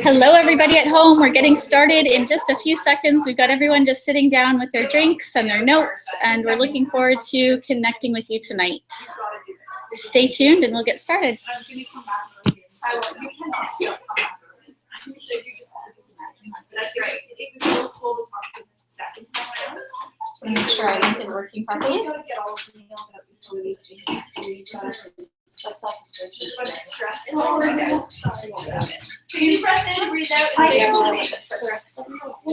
Hello, everybody at home. We're getting started in just a few seconds. We've got everyone just sitting down with their drinks and their notes, and we're looking forward to connecting with you tonight. Stay tuned and we'll get started. Make sure our link is working properly. Can you press in, breathe out? I know. He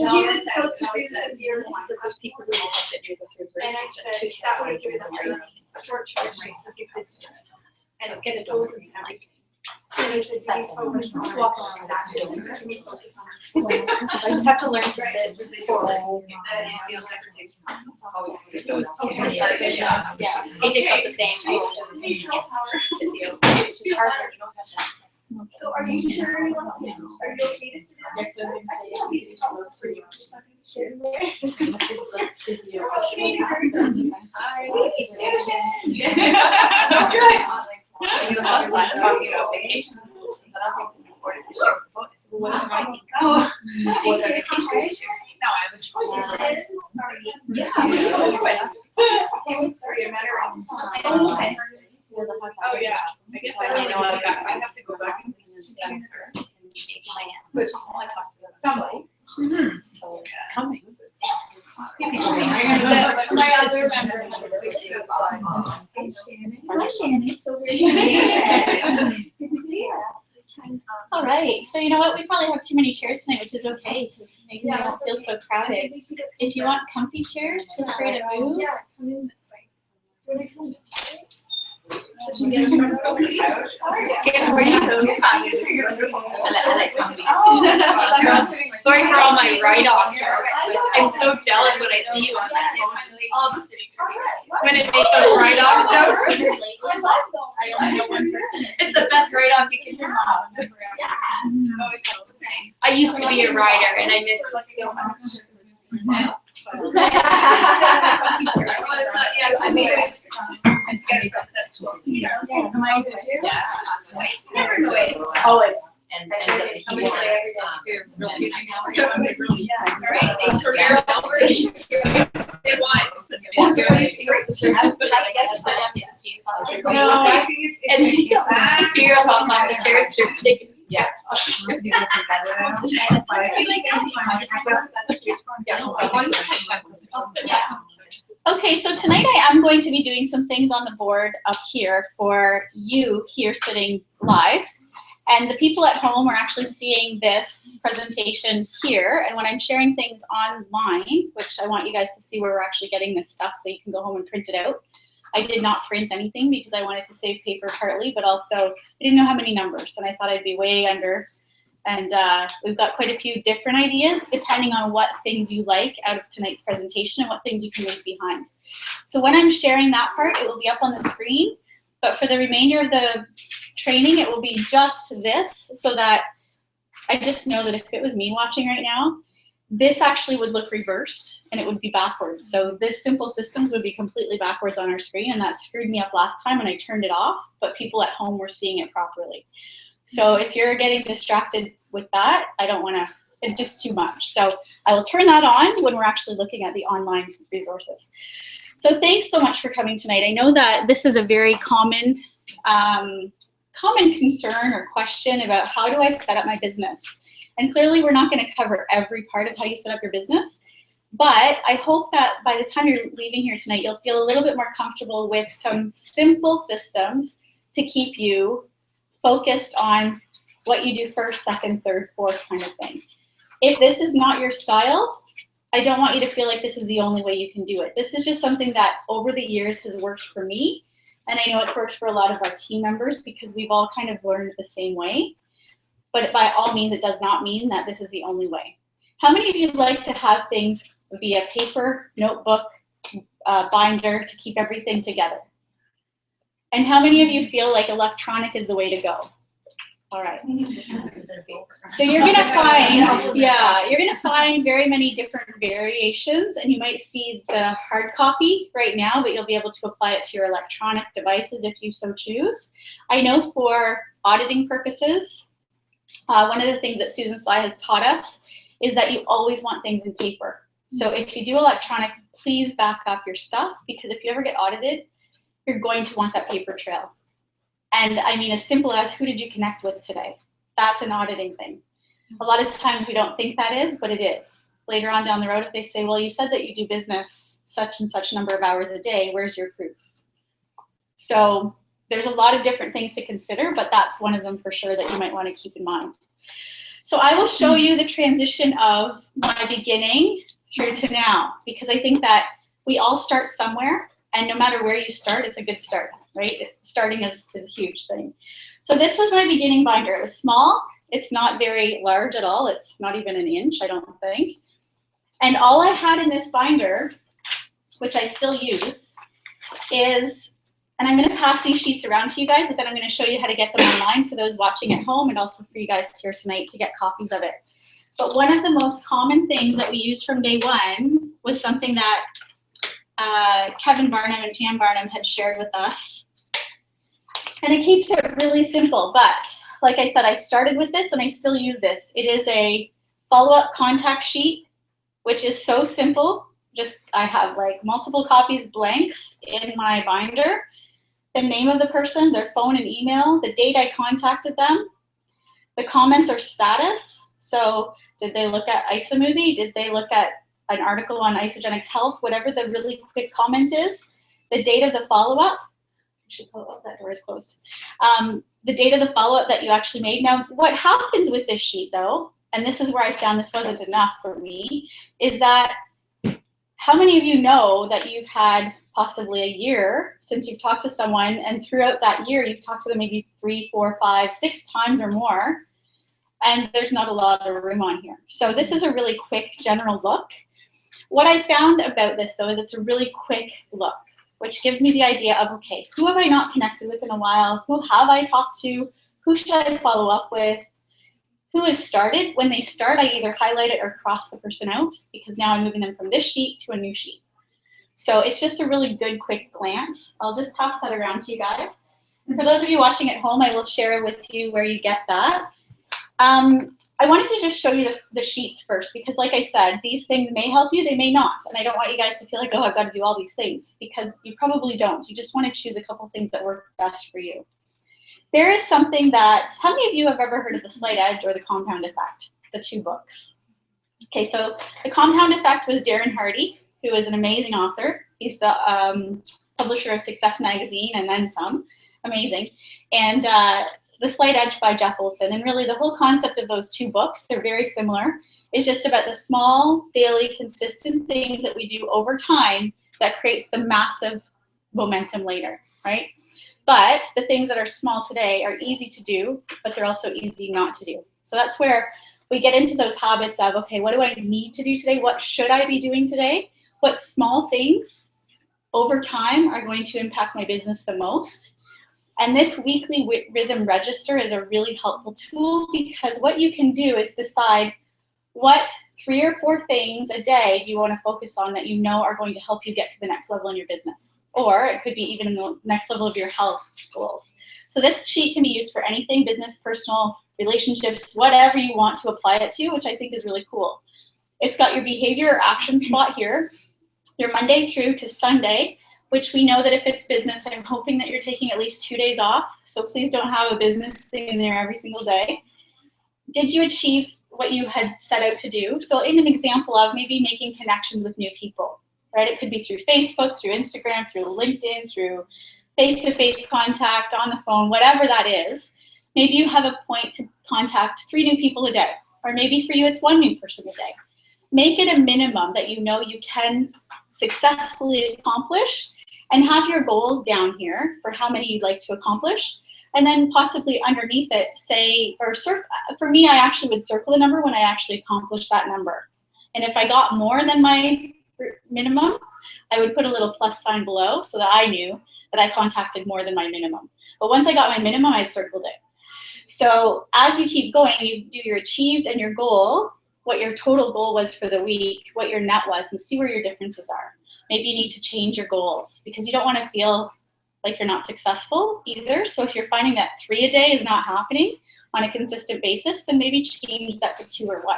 was supposed to do that here. And I said, that would give us a short-term race for give this to us. And it's getting goes into like. And he said, walk along that. I just have to learn to sit forward. Yeah. It just felt the same. It's just harder. So are you sure? Are you okay to You also talking about vacation. I don't think we recorded this year before. So what do I think? Oh, what's our vacation this year? No, I would choose. Yeah. Oh yeah. I guess I don't know. I have to go back and answer. But I talked to somebody. So coming. My other member. Hi, Shannon. So we're All right, so you know what? We probably have too many chairs tonight, which is okay because maybe we don't feel so crowded. If you want comfy chairs, feel free to move. Yeah, come in this way. Do you want to come this way? Where you go? Sorry for all my write-off charts, but I'm so jealous when I see you on that. All the city when it makes those write-off jokes. It's the best write-off you can do. I used to be a writer, and I miss it so much. Yes, I mean, I scared from this one. Mine did you? Yeah. Always. And somebody there. Really nice. All right, thanks for your help. It was. And 2 years off the chairs, they're taking. Yeah. Okay, so tonight I am going to be doing some things on the board up here for you here sitting live. And the people at home are actually seeing this presentation here. And when I'm sharing things online, which I want you guys to see where we're actually getting this stuff so you can go home and print it out. I did not print anything because I wanted to save paper partly, but also I didn't know how many numbers and I thought I'd be way under. And we've got quite a few different ideas depending on what things you like out of tonight's presentation and what things you can leave behind. So when I'm sharing that part, it will be up on the screen, but for the remainder of the training, it will be just this so that I just know that if it was me watching right now, this actually would look reversed and it would be backwards. So this simple systems would be completely backwards on our screen, and that screwed me up last time when I turned it off, but people at home were seeing it properly. So if you're getting distracted with that, I don't want to, it's just too much. So I will turn that on when we're actually looking at the online resources. So thanks so much for coming tonight. I know that this is a very common concern or question about how do I set up my business? And clearly we're not going to cover every part of how you set up your business, but I hope that by the time you're leaving here tonight, you'll feel a little bit more comfortable with some simple systems to keep you focused on what you do first, second, third, fourth kind of thing. If this is not your style, I don't want you to feel like this is the only way you can do it. This is just something that over the years has worked for me. And I know it's worked for a lot of our team members because we've all kind of learned the same way. But by all means, it does not mean that this is the only way. How many of you like to have things via paper, notebook, binder to keep everything together? And how many of you feel like electronic is the way to go? All right. So you're gonna find, you're gonna find very many different variations, and you might see the hard copy right now, but you'll be able to apply it to your electronic devices if you so choose. I know for auditing purposes, one of the things that Susan Sly has taught us is that you always want things in paper. So if you do electronic, please back up your stuff, because if you ever get audited, you're going to want that paper trail. And I mean, as simple as, who did you connect with today? That's an auditing thing. A lot of times we don't think that is, but it is. Later on down the road, if they say, well, you said that you do business such and such number of hours a day, where's your proof? So there's a lot of different things to consider, but that's one of them for sure that you might want to keep in mind. So I will show you the transition of my beginning through to now, because I think that we all start somewhere, and no matter where you start, it's a good start, right? Starting is a huge thing. So this was my beginning binder. It was small. It's not very large at all. It's not even an inch, I don't think. And all I had in this binder, which I still use, is, and I'm going to pass these sheets around to you guys, but then I'm going to show you how to get them online for those watching at home, and also for you guys here tonight to get copies of it. But one of the most common things that we used from day one was something that Kevin Barnum and Pam Barnum had shared with us. And it keeps it really simple, but like I said, I started with this and I still use this. It is a follow-up contact sheet, which is so simple. Just, I have like multiple copies blanks in my binder. The name of the person, their phone and email, the date I contacted them. The comments are status. So did they look at iSamovie? Did they look at an article on Isogenics Health? Whatever the really quick comment is. The date of the follow-up. I should pull up, that door is closed. The date of the follow-up that you actually made. Now, what happens with this sheet though, and this is where I found this wasn't enough for me, is that how many of you know that you've had possibly a year since you've talked to someone, and throughout that year you've talked to them maybe 3, 4, 5, 6 times or more, and there's not a lot of room on here. So this is a really quick general look. What I found about this though is it's a really quick look, which gives me the idea of, okay, who have I not connected with in a while? Who have I talked to? Who should I follow up with? Who has started? When they start, I either highlight it or cross the person out, because now I'm moving them from this sheet to a new sheet. So it's just a really good quick glance. I'll just pass that around to you guys. And for those of you watching at home, I will share with you where you get that. I wanted to just show you the sheets first, because like I said, these things may help you, they may not. And I don't want you guys to feel like, oh, I've got to do all these things, because you probably don't. You just want to choose a couple things that work best for you. There is something that, how many of you have ever heard of the slight edge or the compound effect, the 2 books? Okay, so the compound effect was Darren Hardy, who is an amazing author. He's the publisher of Success Magazine and then some, amazing. And The Slight Edge by Jeff Olson. And really the whole concept of those 2 books, they're very similar. It's just about the small, daily, consistent things that we do over time that creates the massive momentum later, right? But the things that are small today are easy to do, but they're also easy not to do. So that's where we get into those habits of, okay, what do I need to do today? What should I be doing today? What small things over time are going to impact my business the most? And this weekly rhythm register is a really helpful tool, because what you can do is decide what 3 or 4 things a day do you want to focus on that you know are going to help you get to the next level in your business. Or it could be even in the next level of your health goals. So this sheet can be used for anything, business, personal, relationships, whatever you want to apply it to, which I think is really cool. It's got your behavior or action spot here, your Monday through to Sunday, which we know that if it's business, I'm hoping that you're taking at least 2 days off. So please don't have a business thing in there every single day. Did you achieve what you had set out to do? So in an example of maybe making connections with new people, right? It could be through Facebook, through Instagram, through LinkedIn, through face-to-face contact, on the phone, whatever that is. Maybe you have a point to contact 3 new people a day, or maybe for you it's 1 new person a day. Make it a minimum that you know you can successfully accomplish, and have your goals down here for how many you'd like to accomplish. And then possibly underneath it, say, or for me, I actually would circle a number when I actually accomplish that number. And if I got more than my minimum, I would put a little plus sign below so that I knew that I contacted more than my minimum. But once I got my minimum, I circled it. So as you keep going, you do your achieved and your goal, what your total goal was for the week, what your net was, and see where your differences are. Maybe you need to change your goals because you don't want to feel like you're not successful either. So if you're finding that 3 a day is not happening on a consistent basis, then maybe change that to 2 or 1.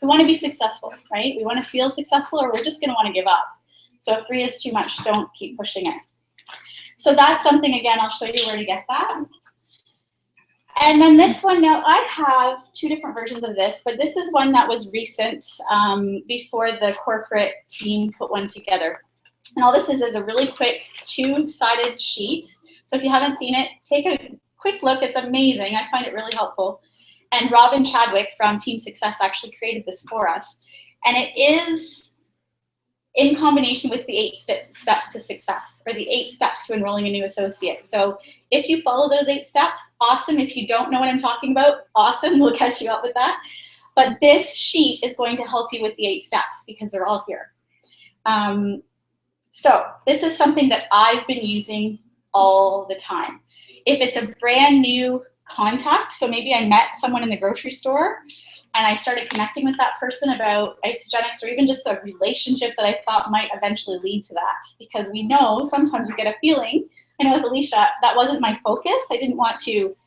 We want to be successful, right? We want to feel successful, or we're just going to want to give up. So if 3 is too much, don't keep pushing it. So that's something, again, I'll show you where to get that. And then this one, now I have 2 different versions of this, but this is one that was recent before the corporate team put one together. And all this is a really quick 2-sided sheet. So if you haven't seen it, take a quick look. It's amazing. I find it really helpful. And Robin Chadwick from Team Success actually created this for us. And it is in combination with the 8 steps to success, or the 8 steps to enrolling a new associate. So if you follow those 8 steps, awesome. If you don't know what I'm talking about, awesome. We'll catch you up with that. But this sheet is going to help you with the 8 steps because they're all here. So this is something that I've been using all the time. If it's a brand new contact, so maybe I met someone in the grocery store and I started connecting with that person about isogenics, or even just a relationship that I thought might eventually lead to that. Because we know sometimes we get a feeling, I know with Alicia, that wasn't my focus. I didn't want to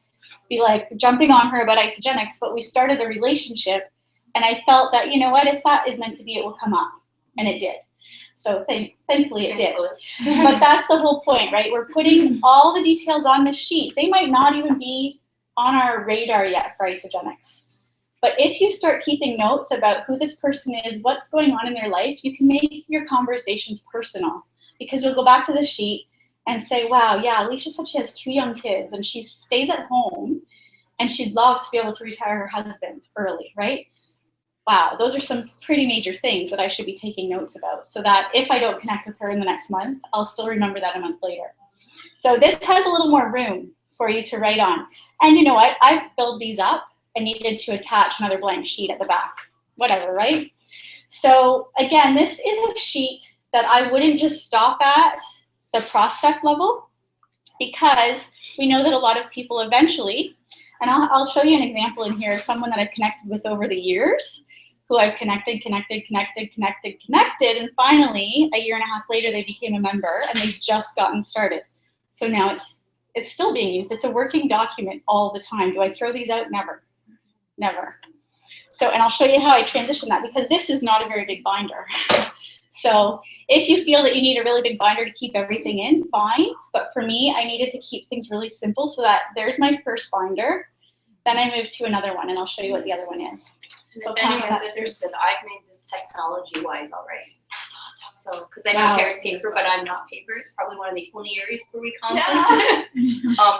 be like jumping on her about isogenics, but we started a relationship and I felt that, you know what, if that is meant to be, it will come up. And it did. So thankfully it did. But that's the whole point, right? We're putting all the details on the sheet. They might not even be on our radar yet for isogenics. But if you start keeping notes about who this person is, what's going on in their life, you can make your conversations personal, because you'll go back to the sheet and say, wow, yeah, Alicia said she has 2 young kids and she stays at home and she'd love to be able to retire her husband early, right? Wow, those are some pretty major things that I should be taking notes about, so that if I don't connect with her in the next month, I'll still remember that a month later. So this has a little more room for you to write on. And you know what? I've filled these up. I needed to attach another blank sheet at the back, whatever, right? So again, this is a sheet that I wouldn't just stop at the prospect level, because we know that a lot of people eventually, and I'll show you an example in here, someone that I've connected with over the years, who I've connected, and finally, a year and a half later, they became a member and they've just gotten started. So now it's still being used. It's a working document all the time. Do I throw these out? Never. Never. So, and I'll show you how I transition that, because this is not a very big binder. So if you feel that you need a really big binder to keep everything in, fine. But for me, I needed to keep things really simple, so that there's my first binder. Then I move to another one, and I'll show you what the other one is. So if anyone's interested, I've made this technology-wise already. So, because I know Tara's paper, but I'm not paper. It's probably one of the only areas where we conflict.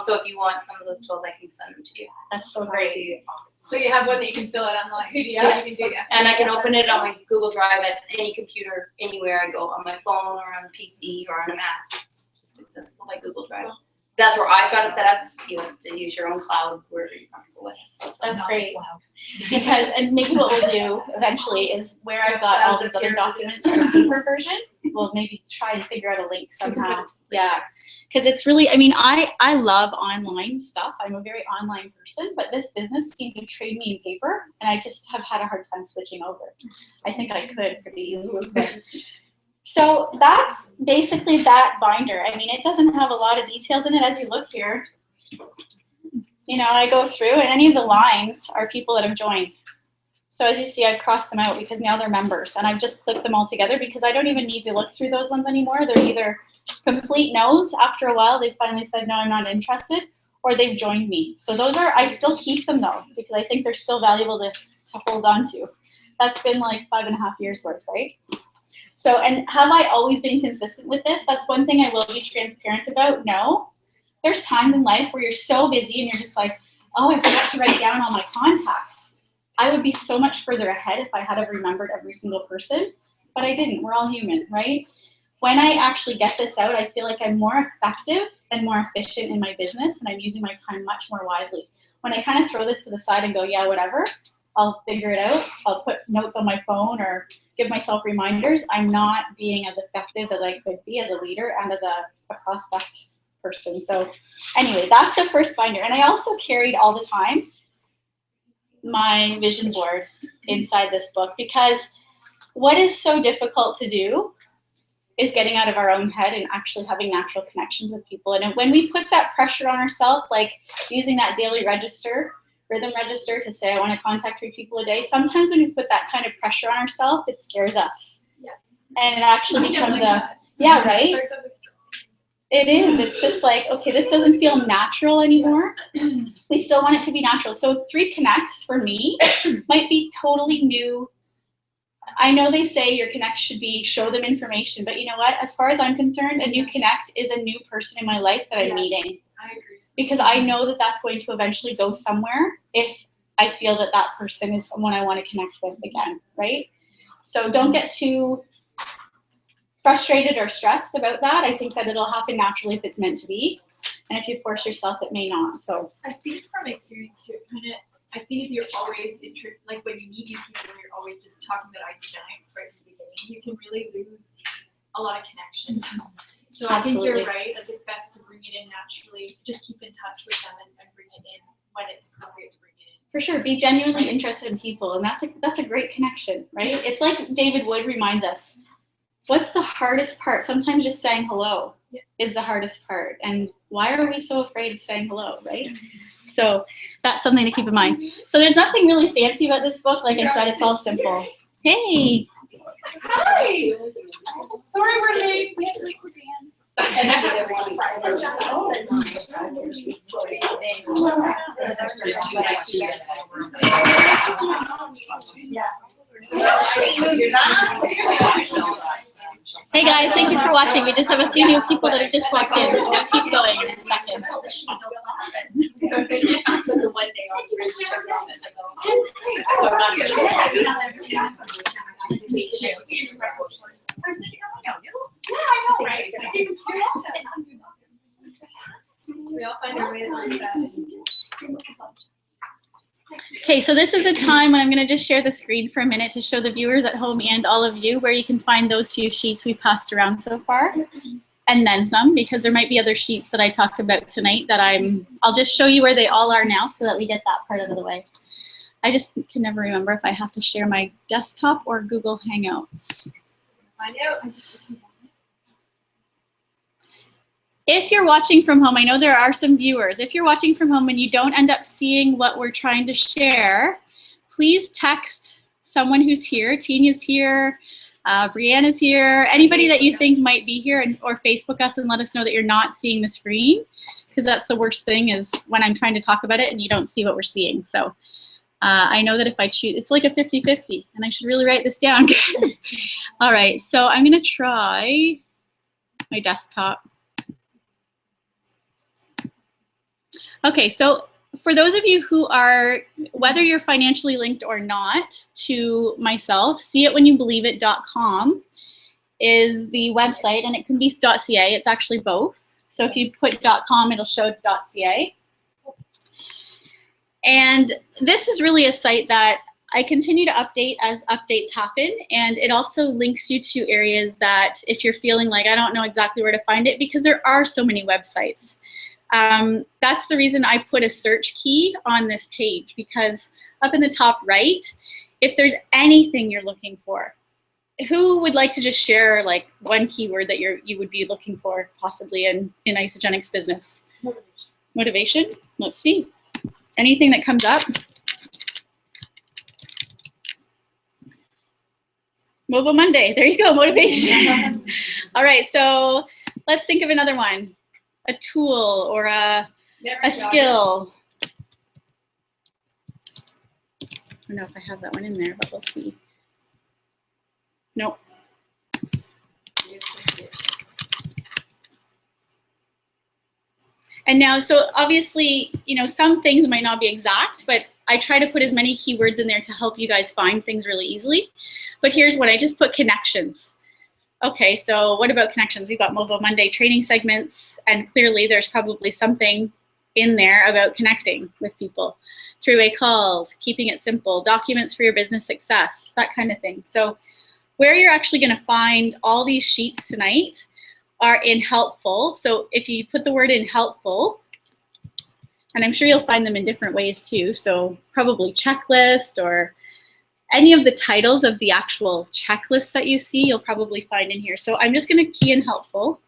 So if you want some of those tools, I can send them to you. That's so great. So you have one that you can fill it on the PDF? Yeah. You can do that. And I can open it on my Google Drive at any computer, anywhere I go, on my phone or on a PC or on a Mac. It's just accessible by Google Drive. That's where I've got it set up. You have to use your own cloud, wherever you're comfortable with. That's great. Because, and maybe what we'll do eventually is, where I've got all these other documents in the paper version, we'll maybe try and figure out a link somehow. Yeah, because it's really, I mean, I love online stuff. I'm a very online person, but this business seemed to trade me in paper, and I just have had a hard time switching over. I think I could pretty easily. So that's basically that binder. I mean, it doesn't have a lot of details in it as you look here. You know, I go through, and any of the lines are people that have joined. So as you see, I've crossed them out because now they're members, and I've just clicked them all together because I don't even need to look through those ones anymore. They're either complete no's. After a while, they've finally said, no, I'm not interested, or they've joined me. So those are, I still keep them though, because I think they're still valuable to hold on to. That's been like 5.5 years worth, right? So, and have I always been consistent with this? That's one thing I will be transparent about. No. There's times in life where you're so busy and you're just like, oh, I forgot to write down all my contacts. I would be so much further ahead if I had have remembered every single person, but I didn't. We're all human, right? When I actually get this out, I feel like I'm more effective and more efficient in my business, and I'm using my time much more wisely. When I kind of throw this to the side and go, yeah, whatever, I'll figure it out. I'll put notes on my phone or give myself reminders. I'm not being as effective as I could be as a leader and as a prospect person. So anyway, that's the first binder. And I also carried all the time my vision board inside this book, because what is so difficult to do is getting out of our own head and actually having natural connections with people. And when we put that pressure on ourselves, like using that daily rhythm register to say, I want to contact 3 people a day, sometimes when we put that kind of pressure on ourselves, it scares us. Yeah. And it actually becomes yeah, right? It is. It's just like, okay, this doesn't feel natural anymore. We still want it to be natural. So 3 connects for me might be totally new. I know they say your connect should be show them information, but you know what? As far as I'm concerned, a new connect is a new person in my life that I'm meeting. I agree. Because I know that that's going to eventually go somewhere if I feel that that person is someone I want to connect with again, right? So don't get too frustrated or stressed about that. I think that it'll happen naturally if it's meant to be. And if you force yourself, it may not. So I think from experience too, I think if you're always like when you meet new people and you're always just talking about isogenics right from the beginning, you can really lose a lot of connections. So I think you're right. Like it's best to bring it in naturally. Just keep in touch with them and bring it in when it's appropriate to bring it in. For sure, be genuinely interested in people, and that's a great connection, right? It's like David Wood reminds us. What's the hardest part? Sometimes just saying hello is the hardest part. And why are we so afraid of saying hello, right? So that's something to keep in mind. So there's nothing really fancy about this book. Like I said, it's all simple. Hey. Hi. Sorry we're late. We had to wait for Dan. Hey guys, thank you for watching. We just have a few new people that have just walked in, so we'll keep going in a second. We all find our way to that. Okay, so this is a time when I'm going to just share the screen for a minute to show the viewers at home and all of you where you can find those few sheets we passed around so far, and then some, because there might be other sheets that I talk about tonight that I'll just show you where they all are now so that we get that part out of the way. I just can never remember if I have to share my desktop or Google Hangouts. Find out. If you're watching from home, I know there are some viewers. If you're watching from home and you don't end up seeing what we're trying to share, please text someone who's here. Tinya's here, Brianna's here, anybody that you think might be here, or Facebook us and let us know that you're not seeing the screen, because that's the worst thing is when I'm trying to talk about it and you don't see what we're seeing. So I know that if I choose, it's like a 50-50, and I should really write this down, guys. All right, so I'm going to try my desktop. Okay, so for those of you who are, whether you're financially linked or not to myself, seeitwhenyoubelieveit.com is the website, and it can be .ca. It's actually both. So if you put .com, it'll show .ca. And this is really a site that I continue to update as updates happen, and it also links you to areas that if you're feeling like I don't know exactly where to find it, because there are so many websites. That's the reason I put a search key on this page, because up in the top right, if there's anything you're looking for, who would like to just share like one keyword that you would be looking for possibly in Isogenics business? Motivation. Motivation? Let's see. Anything that comes up? Movo Monday. There you go, motivation. All right, so let's think of another one. A tool or a skill. I don't know if I have that one in there, but we'll see. Nope. And now, so obviously, you know, some things might not be exact, but I try to put as many keywords in there to help you guys find things really easily. But here's what I just put: connections. Okay, so what about connections? We've got Movo Monday training segments, and clearly there's probably something in there about connecting with people. Three-way calls, keeping it simple, documents for your business success, that kind of thing. So where you're actually gonna find all these sheets tonight are in helpful. So if you put the word in helpful, and I'm sure you'll find them in different ways too. So probably checklist or any of the titles of the actual checklist that you see, you'll probably find in here. So I'm just going to key in helpful.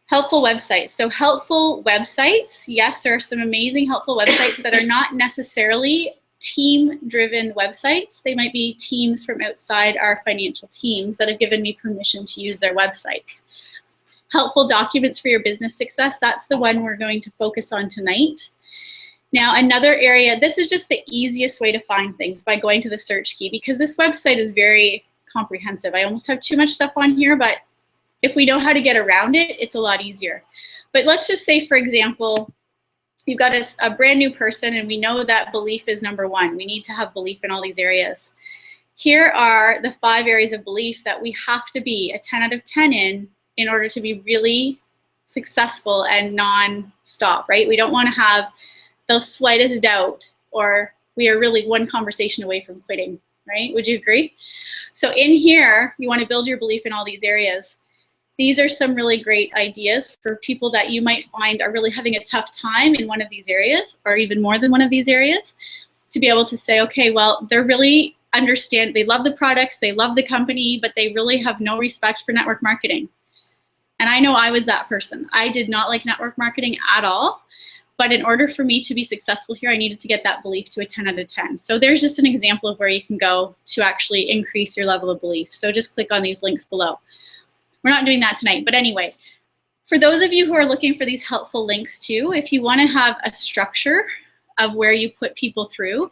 Helpful websites. So helpful websites, yes, there are some amazing helpful websites that are not necessarily team-driven websites. They might be teams from outside our financial teams that have given me permission to use their websites. Helpful documents for your business success, that's the one we're going to focus on tonight. Now, another area, this is just the easiest way to find things by going to the search key, because this website is very comprehensive. I almost have too much stuff on here, but if we know how to get around it, it's a lot easier. But let's just say, for example, you've got a brand new person and we know that belief is number one. We need to have belief in all these areas. Here are the 5 areas of belief that we have to be a 10 out of 10 in order to be really successful and non-stop, right? We don't want to have the slightest doubt, or we are really one conversation away from quitting, right? Would you agree? So in here, you want to build your belief in all these areas. These are some really great ideas for people that you might find are really having a tough time in one of these areas, or even more than one of these areas, to be able to say, okay, well, they're really understand, they love the products, they love the company, but they really have no respect for network marketing. And I know I was that person. I did not like network marketing at all. But in order for me to be successful here, I needed to get that belief to a 10 out of 10. So there's just an example of where you can go to actually increase your level of belief. So just click on these links below. We're not doing that tonight, but anyway, for those of you who are looking for these helpful links too, if you want to have a structure of where you put people through,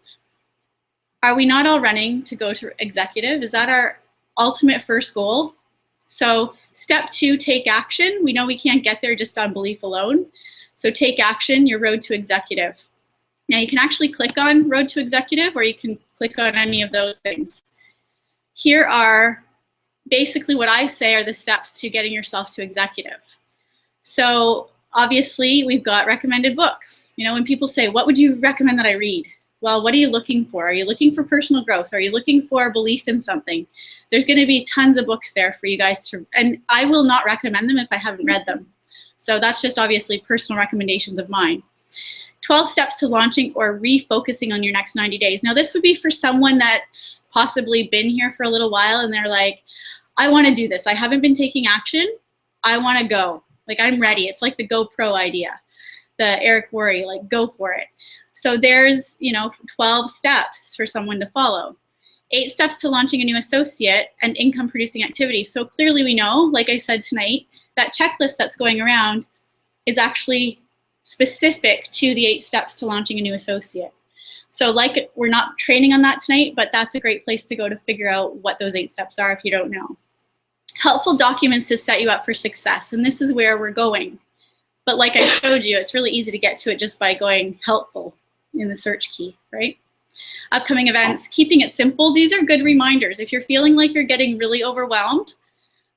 are we not all running to go to executive? Is that our ultimate first goal? So step 2, take action. We know we can't get there just on belief alone. So take action, your road to executive. Now you can actually click on road to executive, or you can click on any of those things. Here are basically what I say are the steps to getting yourself to executive. So obviously we've got recommended books. You know, when people say, what would you recommend that I read? Well, what are you looking for? Are you looking for personal growth? Are you looking for belief in something? There's going to be tons of books there for you guys to, and I will not recommend them if I haven't read them. So that's just obviously personal recommendations of mine. 12 steps to launching or refocusing on your next 90 days. Now this would be for someone that's possibly been here for a little while and they're like, I want to do this. I haven't been taking action. I want to go. Like, I'm ready. It's like the GoPro idea, the Eric Worre, like, go for it. So there's, you know, 12 steps for someone to follow. 8 steps to launching a new associate and income producing activity. So clearly we know, like I said tonight, that checklist that's going around is actually specific to the 8 steps to launching a new associate. So like, we're not training on that tonight, but that's a great place to go to figure out what those 8 steps are if you don't know. Helpful documents to set you up for success, and this is where we're going. But like I showed you, it's really easy to get to it just by going helpful in the search key, right? Upcoming events, keeping it simple. These are good reminders. If you're feeling like you're getting really overwhelmed,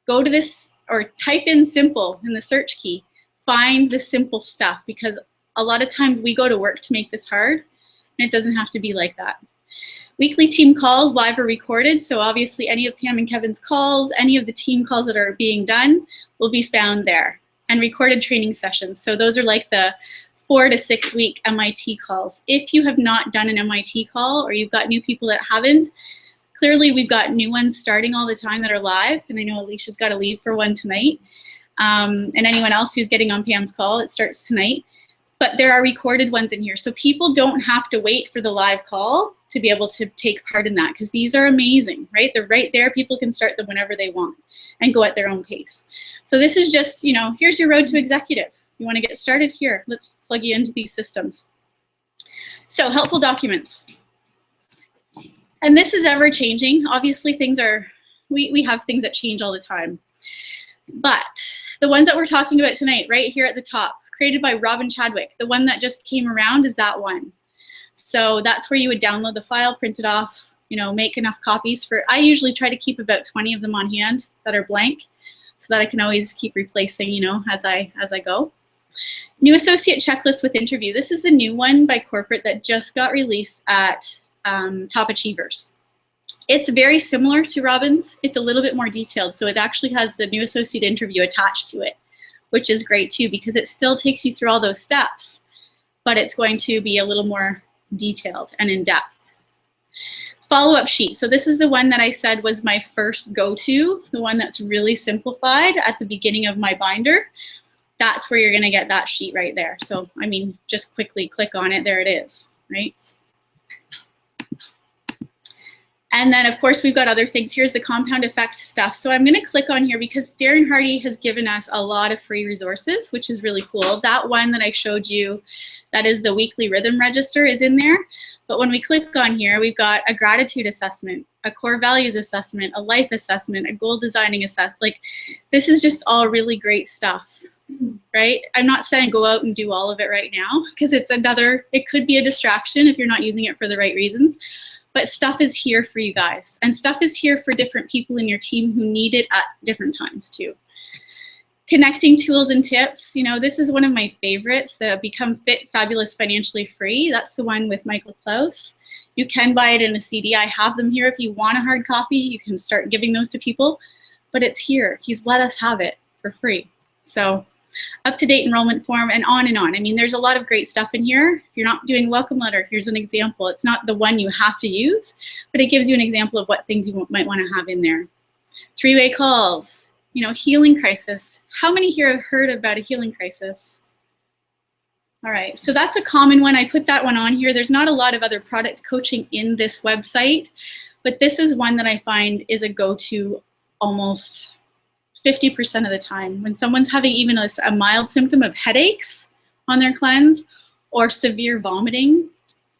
go to this or type in simple in the search key. Find the simple stuff, because a lot of times we go to work to make this hard, and it doesn't have to be like that. Weekly team calls, live or recorded. So obviously any of Pam and Kevin's calls, any of the team calls that are being done will be found there. And recorded training sessions. So those are like the 4 to 6 week MIT calls. If you have not done an MIT call, or you've got new people that haven't, clearly we've got new ones starting all the time that are live. And I know Alicia's got to leave for one tonight. And anyone else who's getting on Pam's call, it starts tonight. But there are recorded ones in here. So people don't have to wait for the live call to be able to take part in that, because these are amazing, right? They're right there. People can start them whenever they want and go at their own pace. So this is just, you know, here's your road to executive. You want to get started here. Let's plug you into these systems. So helpful documents. And this is ever changing. Obviously things are, we have things that change all the time. But the ones that we're talking about tonight, right here at the top, created by Robin Chadwick, the one that just came around is that one. So that's where you would download the file, print it off, you know, make enough copies for, I usually try to keep about 20 of them on hand that are blank, so that I can always keep replacing, you know, as I go. New associate checklist with interview. This is the new one by corporate that just got released at Top Achievers. It's very similar to Robin's. It's a little bit more detailed. So it actually has the new associate interview attached to it, which is great too, because it still takes you through all those steps, but it's going to be a little more detailed and in depth. Follow-up sheet. So this is the one that I said was my first go-to, the one that's really simplified at the beginning of my binder. That's where you're gonna get that sheet right there. So, I mean, just quickly click on it, there it is, right? And then, of course, we've got other things. Here's the compound effect stuff. So I'm going to click on here because Darren Hardy has given us a lot of free resources, which is really cool. That one that I showed you, that is the weekly rhythm register, is in there. But when we click on here, we've got a gratitude assessment, a core values assessment, a life assessment, a goal designing assessment. Like, this is just all really great stuff, right? I'm not saying go out and do all of it right now, because it's another, it could be a distraction if you're not using it for the right reasons. But stuff is here for you guys. And stuff is here for different people in your team who need it at different times too. Connecting tools and tips. You know, this is one of my favorites, the Become Fit, Fabulous, Financially Free. That's the one with Michael Klaus. You can buy it in a CD. I have them here. If you want a hard copy, you can start giving those to people. But it's here. He's let us have it for free. So, up-to-date enrollment form, and on and on. I mean, there's a lot of great stuff in here. If you're not doing welcome letter, here's an example. It's not the one you have to use, but it gives you an example of what things you might want to have in there. Three-way calls, you know, healing crisis. How many here have heard about a healing crisis? All right, so that's a common one. I put that one on here. There's not a lot of other product coaching in this website, but this is one that I find is a go-to almost 50% of the time. When someone's having even a mild symptom of headaches on their cleanse, or severe vomiting,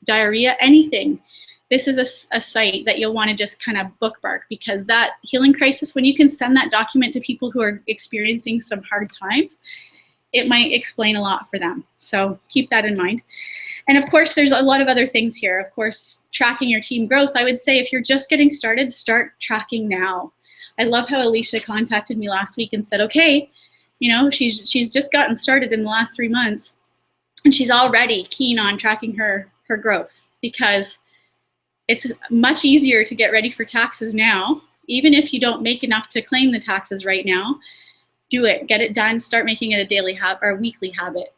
diarrhea, anything, this is a site that you'll want to just kind of bookmark, because that healing crisis, when you can send that document to people who are experiencing some hard times, it might explain a lot for them. So keep that in mind. And of course, there's a lot of other things here. Of course, tracking your team growth. I would say if you're just getting started, start tracking now. I love how Alicia contacted me last week and said, okay, you know, she's just gotten started in the last 3 months, and she's already keen on tracking her growth, because it's much easier to get ready for taxes now. Even if you don't make enough to claim the taxes right now, do it, get it done, start making it a daily habit or a weekly habit.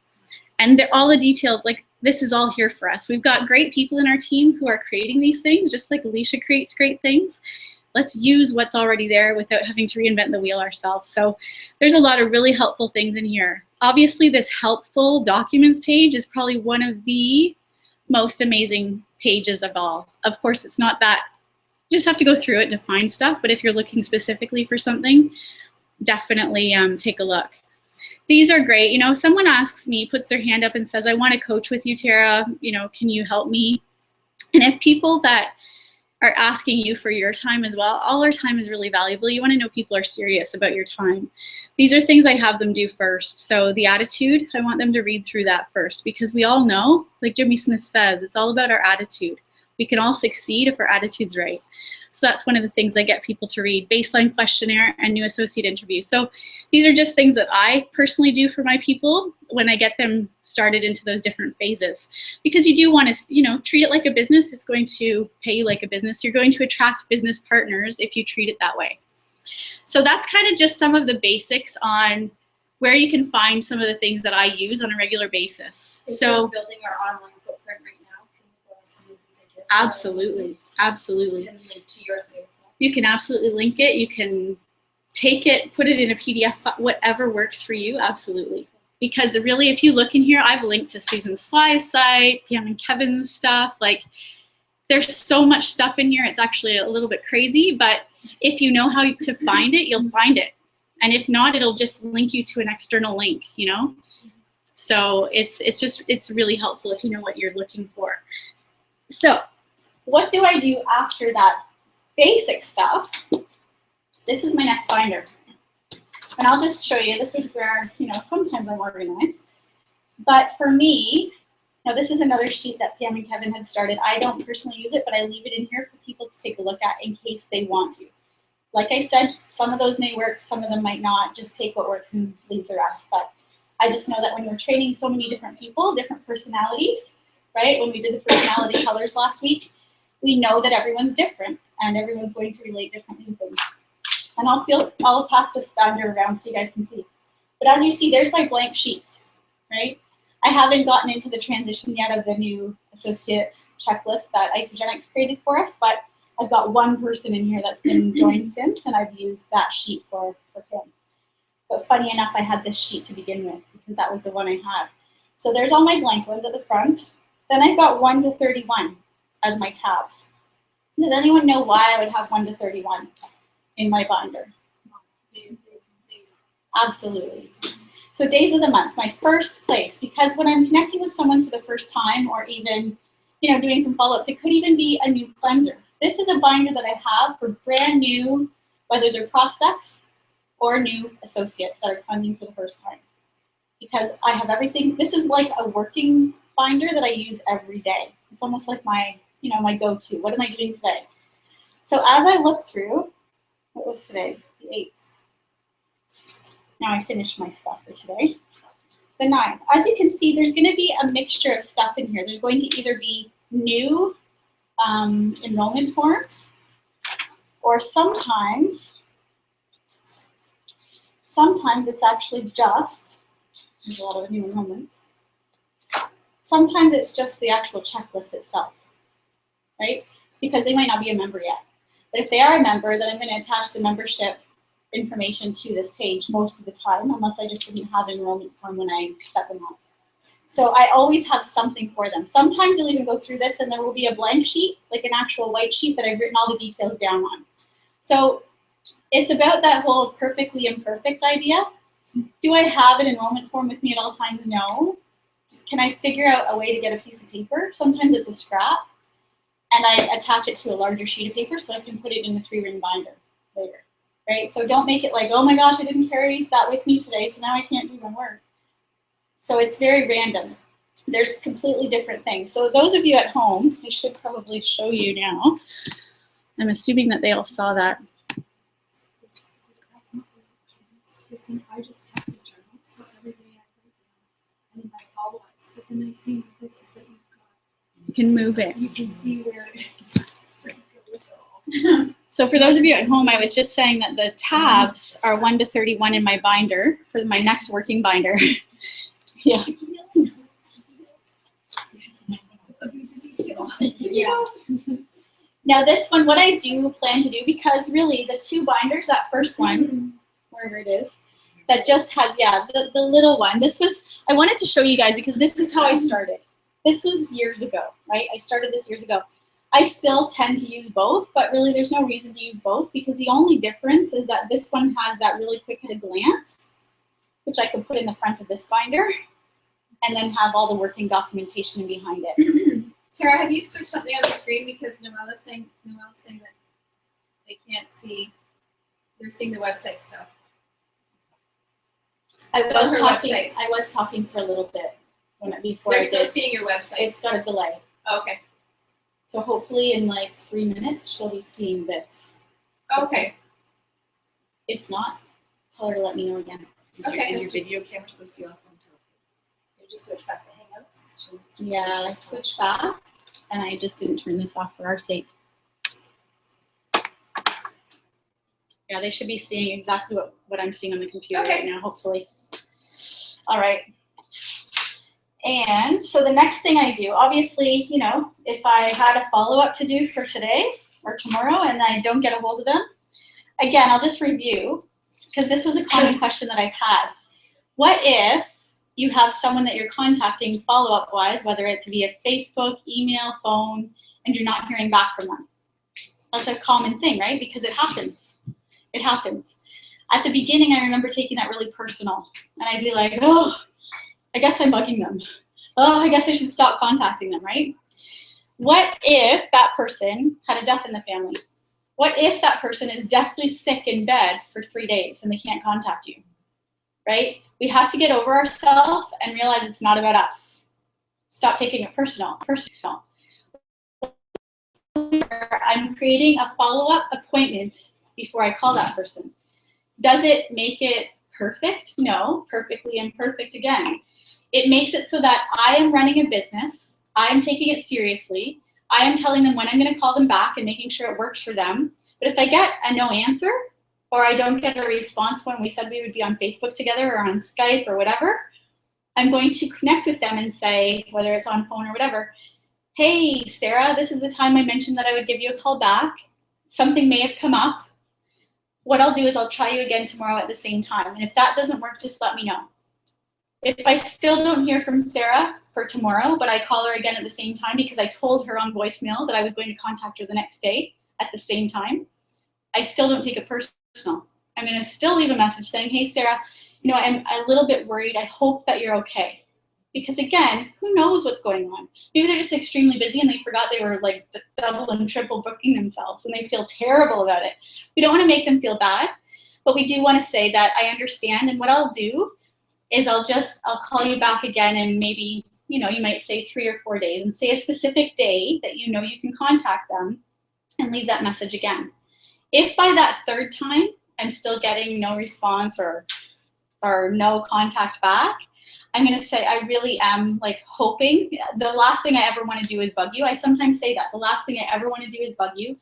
And all the details, like, this is all here for us. We've got great people in our team who are creating these things, just like Alicia creates great things. Let's use what's already there without having to reinvent the wheel ourselves. So there's a lot of really helpful things in here. Obviously, this helpful documents page is probably one of the most amazing pages of all. Of course, it's not that, you just have to go through it to find stuff, but if you're looking specifically for something, definitely take a look. These are great. You know, someone asks me, puts their hand up and says, I want to coach with you, Tara, you know, can you help me? And if people that are asking you for your time as well, all our time is really valuable. You want to know people are serious about your time. These are things I have them do first. So the attitude, I want them to read through that first, because we all know, like Jimmy Smith says, it's all about our attitude. We can all succeed if our attitude's right. So that's one of the things I get people to read: baseline questionnaire and new associate interview. So these are just things that I personally do for my people when I get them started into those different phases. Because you do want to, you know, treat it like a business. It's going to pay you like a business. You're going to attract business partners if you treat it that way. So that's kind of just some of the basics on where you can find some of the things that I use on a regular basis. So we're building our online footprint right now. Can we go to some of these ideas? Absolutely, absolutely. And link to yours as well. You can absolutely link it. You can take it, put it in a PDF, whatever works for you, absolutely. Because really, if you look in here, I've linked to Susan Sly's site, Pam and Kevin's stuff. Like, there's so much stuff in here. It's actually a little bit crazy, but if you know how to find it, you'll find it. And if not, it'll just link you to an external link, you know? So it's really helpful if you know what you're looking for. So what do I do after that basic stuff? This is my next binder. And I'll just show you, this is where, you know, sometimes I'm organized. But for me, now this is another sheet that Pam and Kevin had started. I don't personally use it, but I leave it in here for people to take a look at in case they want to. Like I said, some of those may work, some of them might not. Just take what works and leave the rest. But I just know that when you're training so many different people, different personalities, right? When we did the personality colors last week, we know that everyone's different. and everyone's going to relate differently to things. And I'll pass this binder around so you guys can see. But as you see, there's my blank sheets, right? I haven't gotten into the transition yet of the new associate checklist that Isagenix created for us, but I've got one person in here that's been joined since, and I've used that sheet for him. But funny enough, I had this sheet to begin with because that was the one I had. So there's all my blank ones at the front. Then I've got 1 to 31 as my tabs. Does anyone know why I would have 1 to 31 in my binder? Absolutely. So days of the month, my first place, because when I'm connecting with someone for the first time, or even, doing some follow-ups, it could even be a new cleanser. This is a binder that I have for brand new, whether they're prospects or new associates that are coming for the first time. Because I have everything. This is like a working binder that I use every day. It's almost like my, my go-to. What am I doing today? So as I look through, what was today? The 8th. Now I finished my stuff for today. The 9th. As you can see, there's going to be a mixture of stuff in here. There's going to either be new enrollment forms, or sometimes it's actually just, there's a lot of new enrollments. Sometimes it's just the actual checklist itself, right? Because they might not be a member yet. But if they are a member, then I'm going to attach the membership information to this page most of the time, unless I just didn't have an enrollment form when I set them up. So I always have something for them. Sometimes you'll even go through this and there will be a blank sheet, like an actual white sheet that I've written all the details down on. So it's about that whole perfectly imperfect idea. Do I have an enrollment form with me at all times? No. Can I figure out a way to get a piece of paper? Sometimes it's a scrap, and I attach it to a larger sheet of paper so I can put it in a 3-ring binder later, right? So don't make it like, oh my gosh, I didn't carry that with me today, so now I can't do my work. So it's very random. There's completely different things. So those of you at home, I should probably show you now. I'm assuming that they all saw that. That's not really kids. I just have to journal, so every day I write down and then my follow-ups. But the nice thing with this is that You can move it. you can see where it goes. So for those of you at home, I was just saying that the tabs are 1 to 31 in my binder for my next working binder. Yeah. Yeah. Now this one, what I do plan to do, because really the 2 binders, that first one, wherever it is, that just has, the little one. This was, I wanted to show you guys because this is how I started. This was years ago, right? I started this years ago. I still tend to use both, but really there's no reason to use both because the only difference is that this one has that really quick at a glance, which I could put in the front of this binder and then have all the working documentation behind it. Tara, have you switched something on the screen because Noella's saying that they can't see, they're seeing the website stuff. I Still was her talking. website. I was talking for a little bit before They're I still did. seeing your website. It's got a delay, Oh, okay. so hopefully in like 3 minutes she'll be seeing this. Okay. If not, tell her to let me know again. Okay. Is your video camera supposed to be off on top? Did you switch back to Hangouts? Yeah, I switched back, and I just didn't turn this off for our sake. Yeah, they should be seeing exactly what I'm seeing on the computer Okay. right now, hopefully. All right. And so the next thing I do, obviously, if I had a follow-up to do for today or tomorrow and I don't get a hold of them, again, I'll just review, because this was a common question that I've had. What if you have someone that you're contacting follow-up wise, whether it's via Facebook, email, phone, and you're not hearing back from them? That's a common thing, right? Because it happens. It happens. At the beginning, I remember taking that really personal, and I'd be like, oh, I guess I'm bugging them. Oh, I guess I should stop contacting them, right? What if that person had a death in the family? What if that person is deathly sick in bed for 3 days and they can't contact you, right? We have to get over ourselves and realize it's not about us. Stop taking it personal. I'm creating a follow-up appointment before I call that person. Does it make it perfect? No, perfectly imperfect again. It makes it so that I am running a business, I am taking it seriously, I am telling them when I'm going to call them back and making sure it works for them. But if I get a no answer, or I don't get a response when we said we would be on Facebook together or on Skype or whatever, I'm going to connect with them and say, whether it's on phone or whatever, hey, Sarah, this is the time I mentioned that I would give you a call back. Something may have come up. What I'll do is I'll try you again tomorrow at the same time. And if that doesn't work, just let me know. If I still don't hear from Sarah for tomorrow, but I call her again at the same time because I told her on voicemail that I was going to contact her the next day at the same time, I still don't take it personal. I'm going to still leave a message saying, hey, Sarah, you know, I'm a little bit worried. I hope that you're okay. Because again, who knows what's going on? Maybe they're just extremely busy and they forgot they were like double and triple booking themselves and they feel terrible about it. We don't want to make them feel bad, but we do want to say that I understand. And what I'll do is I'll call you back again and maybe, you know, you might say 3 or 4 days and say a specific day that you know you can contact them and leave that message again. If by that third time I'm still getting no response or no contact back, I'm going to say I really am like hoping. The last thing I ever want to do is bug you. I sometimes say that. The last thing I ever want to do is bug you.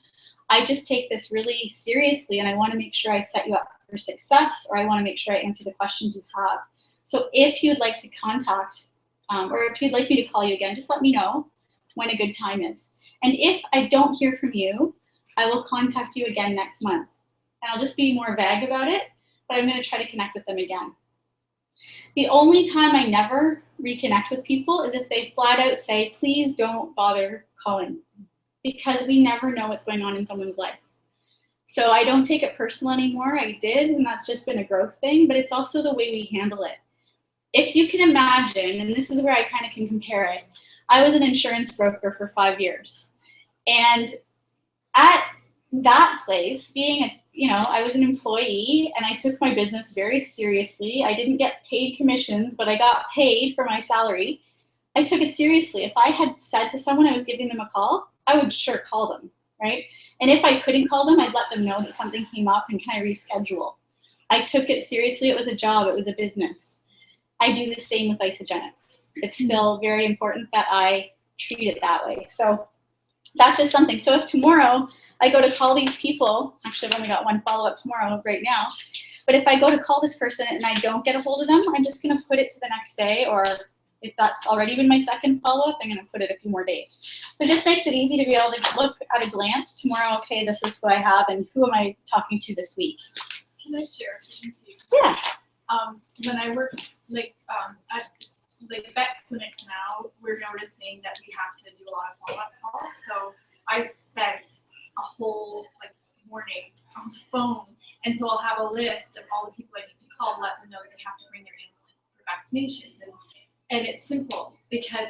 I just take this really seriously and I want to make sure I set you up for success, or I want to make sure I answer the questions you have. So if you'd like to contact or if you'd like me to call you again, just let me know when a good time is. And if I don't hear from you, I will contact you again next month. And I'll just be more vague about it, but I'm going to try to connect with them again. The only time I never reconnect with people is if they flat out say, please don't bother calling, because we never know what's going on in someone's life. So I don't take it personal anymore. I did, and that's just been a growth thing, but it's also the way we handle it. If you can imagine, and this is where I kind of can compare it, I was an insurance broker for 5 years. And at that place, I was an employee and I took my business very seriously. I didn't get paid commissions, but I got paid for my salary. I took it seriously. If I had said to someone I was giving them a call, I would sure call them, right? And if I couldn't call them, I'd let them know that something came up and can I reschedule. I took it seriously. It was a job. It was a business. I do the same with Isogenics. It's still very important that I treat it that way. So that's just something. So if tomorrow I go to call these people, actually I've only got one follow-up tomorrow right now, but if I go to call this person and I don't get a hold of them, I'm just going to put it to the next day, or if that's already been my second follow-up, I'm going to put it a few more days. But it just makes it easy to be able to look at a glance tomorrow, okay, this is who I have and who am I talking to this week. Can I share something too? Yeah. When I work at vet clinics now, we're noticing that we have to do a lot of follow-up calls. So I've spent a whole mornings on the phone, and so I'll have a list of all the people I need to call, let them know that they have to bring their animal in for vaccinations, and it's simple because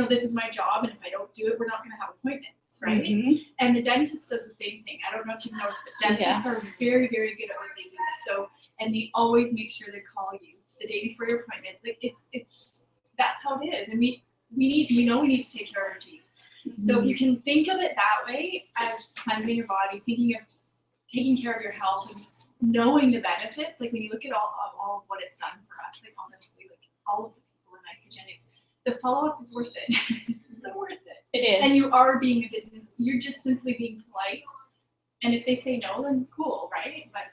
this is my job, and if I don't do it, we're not going to have appointments, right? Mm-hmm. And the dentist does the same thing. I don't know if you've noticed, but dentists are very, very good at what they do. So, and they always make sure they call you the day before your appointment. Like it's that's how it is, and we know we need to take care of our teeth. Mm-hmm. So if you can think of it that way, as cleansing your body, thinking of taking care of your health, and knowing the benefits, like when you look at all of what it's done for us, like honestly, like all of the people in Isogenics, the follow-up is worth it. It's so worth it. It is. And you are being a business. You're just simply being polite. And if they say no, then cool, right? But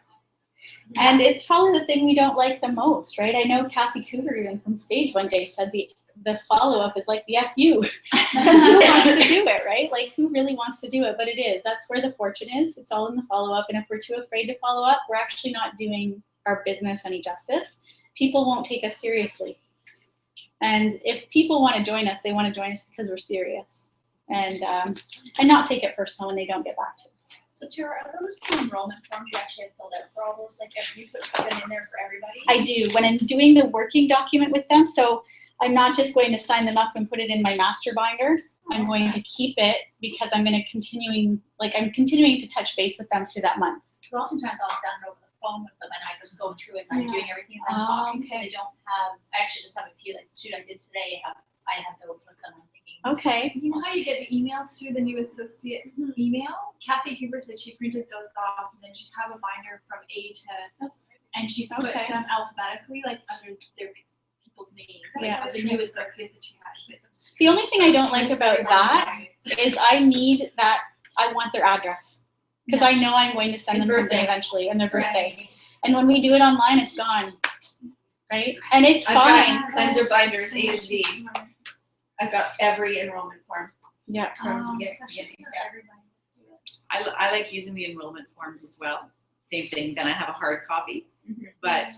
yeah. And it's probably the thing we don't like the most, right? I know Kathy Coover even from stage one day said the follow-up is like the FU, because who wants to do it, right? Like who really wants to do it? But it is. That's where the fortune is. It's all in the follow-up. And if we're too afraid to follow up, we're actually not doing our business any justice. People won't take us seriously. And if people want to join us, they want to join us because we're serious, and not take it personal when they don't get back to us. So Tara, are those two enrollment forms you actually have filled out for all those? Like, you put them in there for everybody? I do. When I'm doing the working document with them, so I'm not just going to sign them up and put it in my master binder. I'm going to keep it because I'm going to continuing to touch base with them through that month. Because oftentimes I'll have done it over the phone with them, and I just go through it and I'm doing everything as I'm talking, so they don't have. I actually just have a few, like the 2 I did today. I had those with them. I'm thinking. Okay. You know how you get the emails through the new associate email? Kathy Cooper said she printed those off, and then she'd have a binder from A to, and she put them alphabetically, like under their people people's names. Yeah. The new associates that you have. The only thing I don't like about that is I need that, I want their address. Because I know I'm going to send And them something birthday. eventually, and their birthday. And when we do it online, it's gone, right? And it's I've fine. got cleanser binders A to Z. I've got every enrollment form. Yeah. From the beginning. I like using the enrollment forms as well. Same thing, then I have a hard copy, but.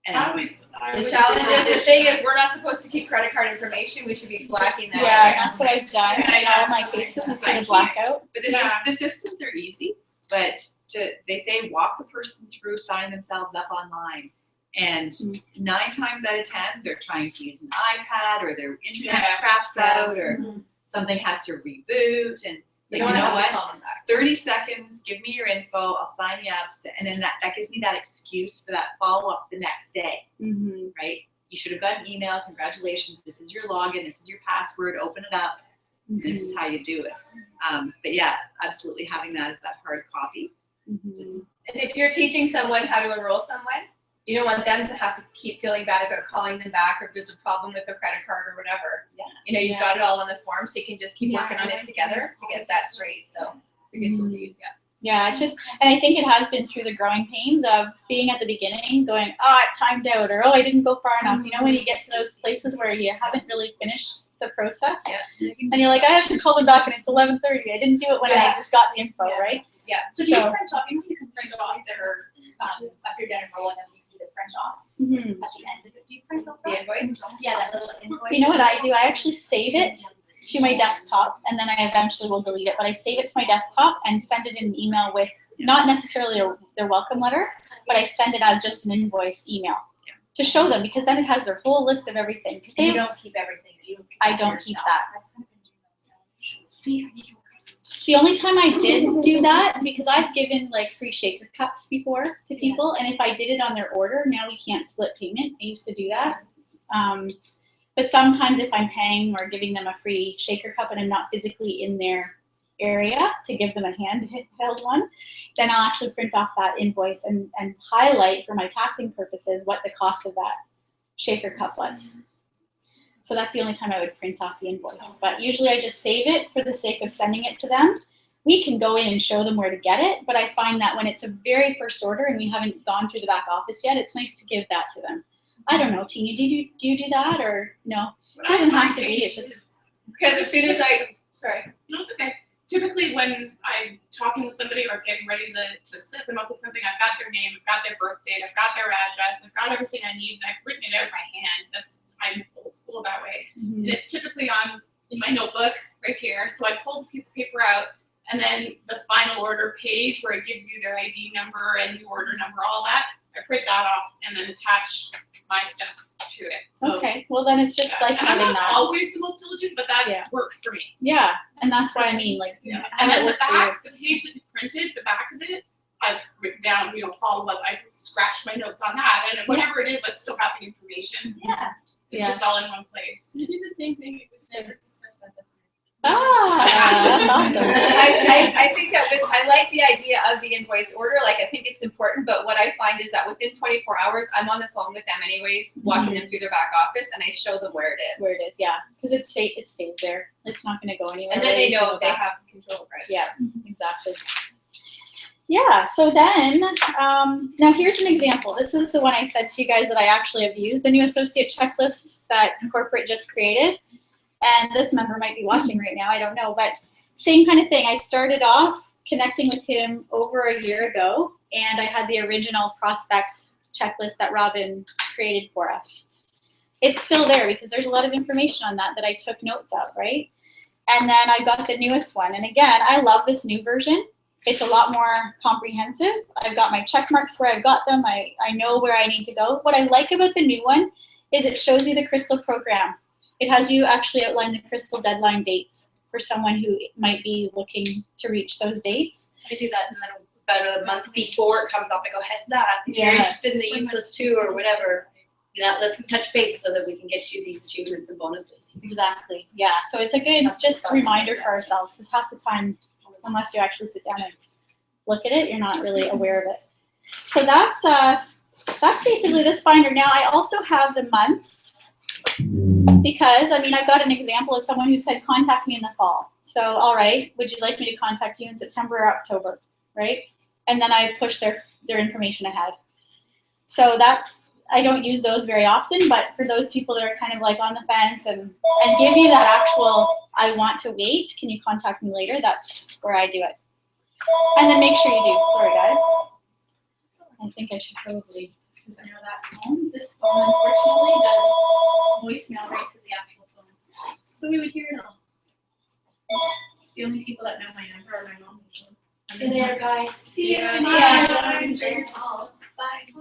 And The challenge is, the thing is, we're not supposed to keep credit card information, we should be blacking that. Yeah, out. that's what I've done. In all my cases, you see the blackout. But the systems are easy, but they say walk the person through signing themselves up online. And 9 times out of 10, they're trying to use an iPad or their internet craps out or something has to reboot. And like, you know what? 30 seconds, give me your info, I'll sign you up. And then that gives me that excuse for that follow-up the next day, right? You should have got an email, congratulations, this is your login, this is your password, open it up. This is how you do it. But yeah, absolutely having that as that hard copy. Just, And if you're teaching someone how to enroll someone, you don't want them to have to keep feeling bad about calling them back or if there's a problem with their credit card or whatever. Yeah. You know, you've got it all on the form, so you can just keep working on it together to get that straight. So it's a good tool to use, Yeah, it's just, and I think it has been through the growing pains of being at the beginning going, oh, it timed out, or oh, I didn't go far enough. You know, when you get to those places where you haven't really finished the process, and you're like, I have to call them back, and it's 11:30. I didn't do it when I just got the info, right? Yeah. So do you print off? You can print off their after you're done enrolling them. You can either print off at the end of it. Do you print off The invoice? Yeah, that little invoice. You know what I do? I actually save it to my desktop, and then I eventually will delete it. But I save it to my desktop and send it in an email with not necessarily their welcome letter, but I send it as just an invoice email to show them, because then it has their whole list of everything. And you don't keep everything. I don't keep that. The only time I did do that, because I've given like free shaker cups before to people, and if I did it on their order, now we can't split payment. I used to do that. But sometimes if I'm paying or giving them a free shaker cup and I'm not physically in their area to give them a handheld one, then I'll actually print off that invoice and highlight for my taxing purposes what the cost of that shaker cup was. So that's the only time I would print off the invoice. But usually I just save it for the sake of sending it to them. We can go in and show them where to get it, but I find that when it's a very first order and we haven't gone through the back office yet, it's nice to give that to them. I don't know, Tinya, do you do that, or no? It doesn't have to be, it's just. Because as soon as No, it's okay. Typically when I'm talking with somebody or getting ready to set them up with something, I've got their name, I've got their birth date, I've got their address, I've got everything I need, and I've written it out by hand. I'm old school that way. And it's typically in my notebook right here. So I pull the piece of paper out, and then the final order page where it gives you their ID number and the order number, all that, I print that off and then attach my stuff to it. So, Okay, well then it's just like and I'm having not that. always the most diligent, but that works for me. Yeah, and that's what I mean, like. And then the back, the page that you printed, the back of it, I've written down, follow up. I've scratched my notes on that, and whatever it is, I've still got the information. Yeah. It's just all in one place. You do the same thing. It was never discussed that. That's awesome. I think that I like the idea of the invoice order. Like, I think it's important, but what I find is that within 24 hours, I'm on the phone with them anyways, walking them through their back office, and I show them where it is. Where it is, yeah, because it stays there. It's not going to go anywhere. And then they know they have control, right? Yeah, exactly. Yeah, so then, now here's an example. This is the one I said to you guys that I actually have used, the new associate checklist that corporate just created. And this member might be watching right now, I don't know, but same kind of thing. I started off connecting with him over a year ago, and I had the original prospect checklist that Robin created for us. It's still there because there's a lot of information on that I took notes of, right? And then I got the newest one. And again, I love this new version. It's a lot more comprehensive. I've got my check marks where I've got them. I know where I need to go. What I like about the new one is it shows you the Crystal program. It has you actually outline the Crystal deadline dates for someone who might be looking to reach those dates. I do that, and then about a month before it comes up, I go, heads up, if you're interested in the U+2 or whatever, let's touch base so that we can get you these achievements and bonuses. Exactly, yeah. So it's a good just reminder for ourselves, because half the time, unless you actually sit down and look at it, you're not really aware of it. So that's that's basically this binder. Now I also have the months because, I mean, I've got an example of someone who said, contact me in the fall. So, all right, would you like me to contact you in September or October, right? And then I push their information ahead. So that's, I don't use those very often, but for those people that are kind of like on the fence and give you that actual, I want to wait, can you contact me later? That's where I do it. And then make sure you do. Sorry, guys. I think I should probably, Because I know that phone, this phone unfortunately does voicemail right to the actual phone. So we would hear it all. The only people that know my number are my mom usually. See you later, guys. See you. Bye. Bye.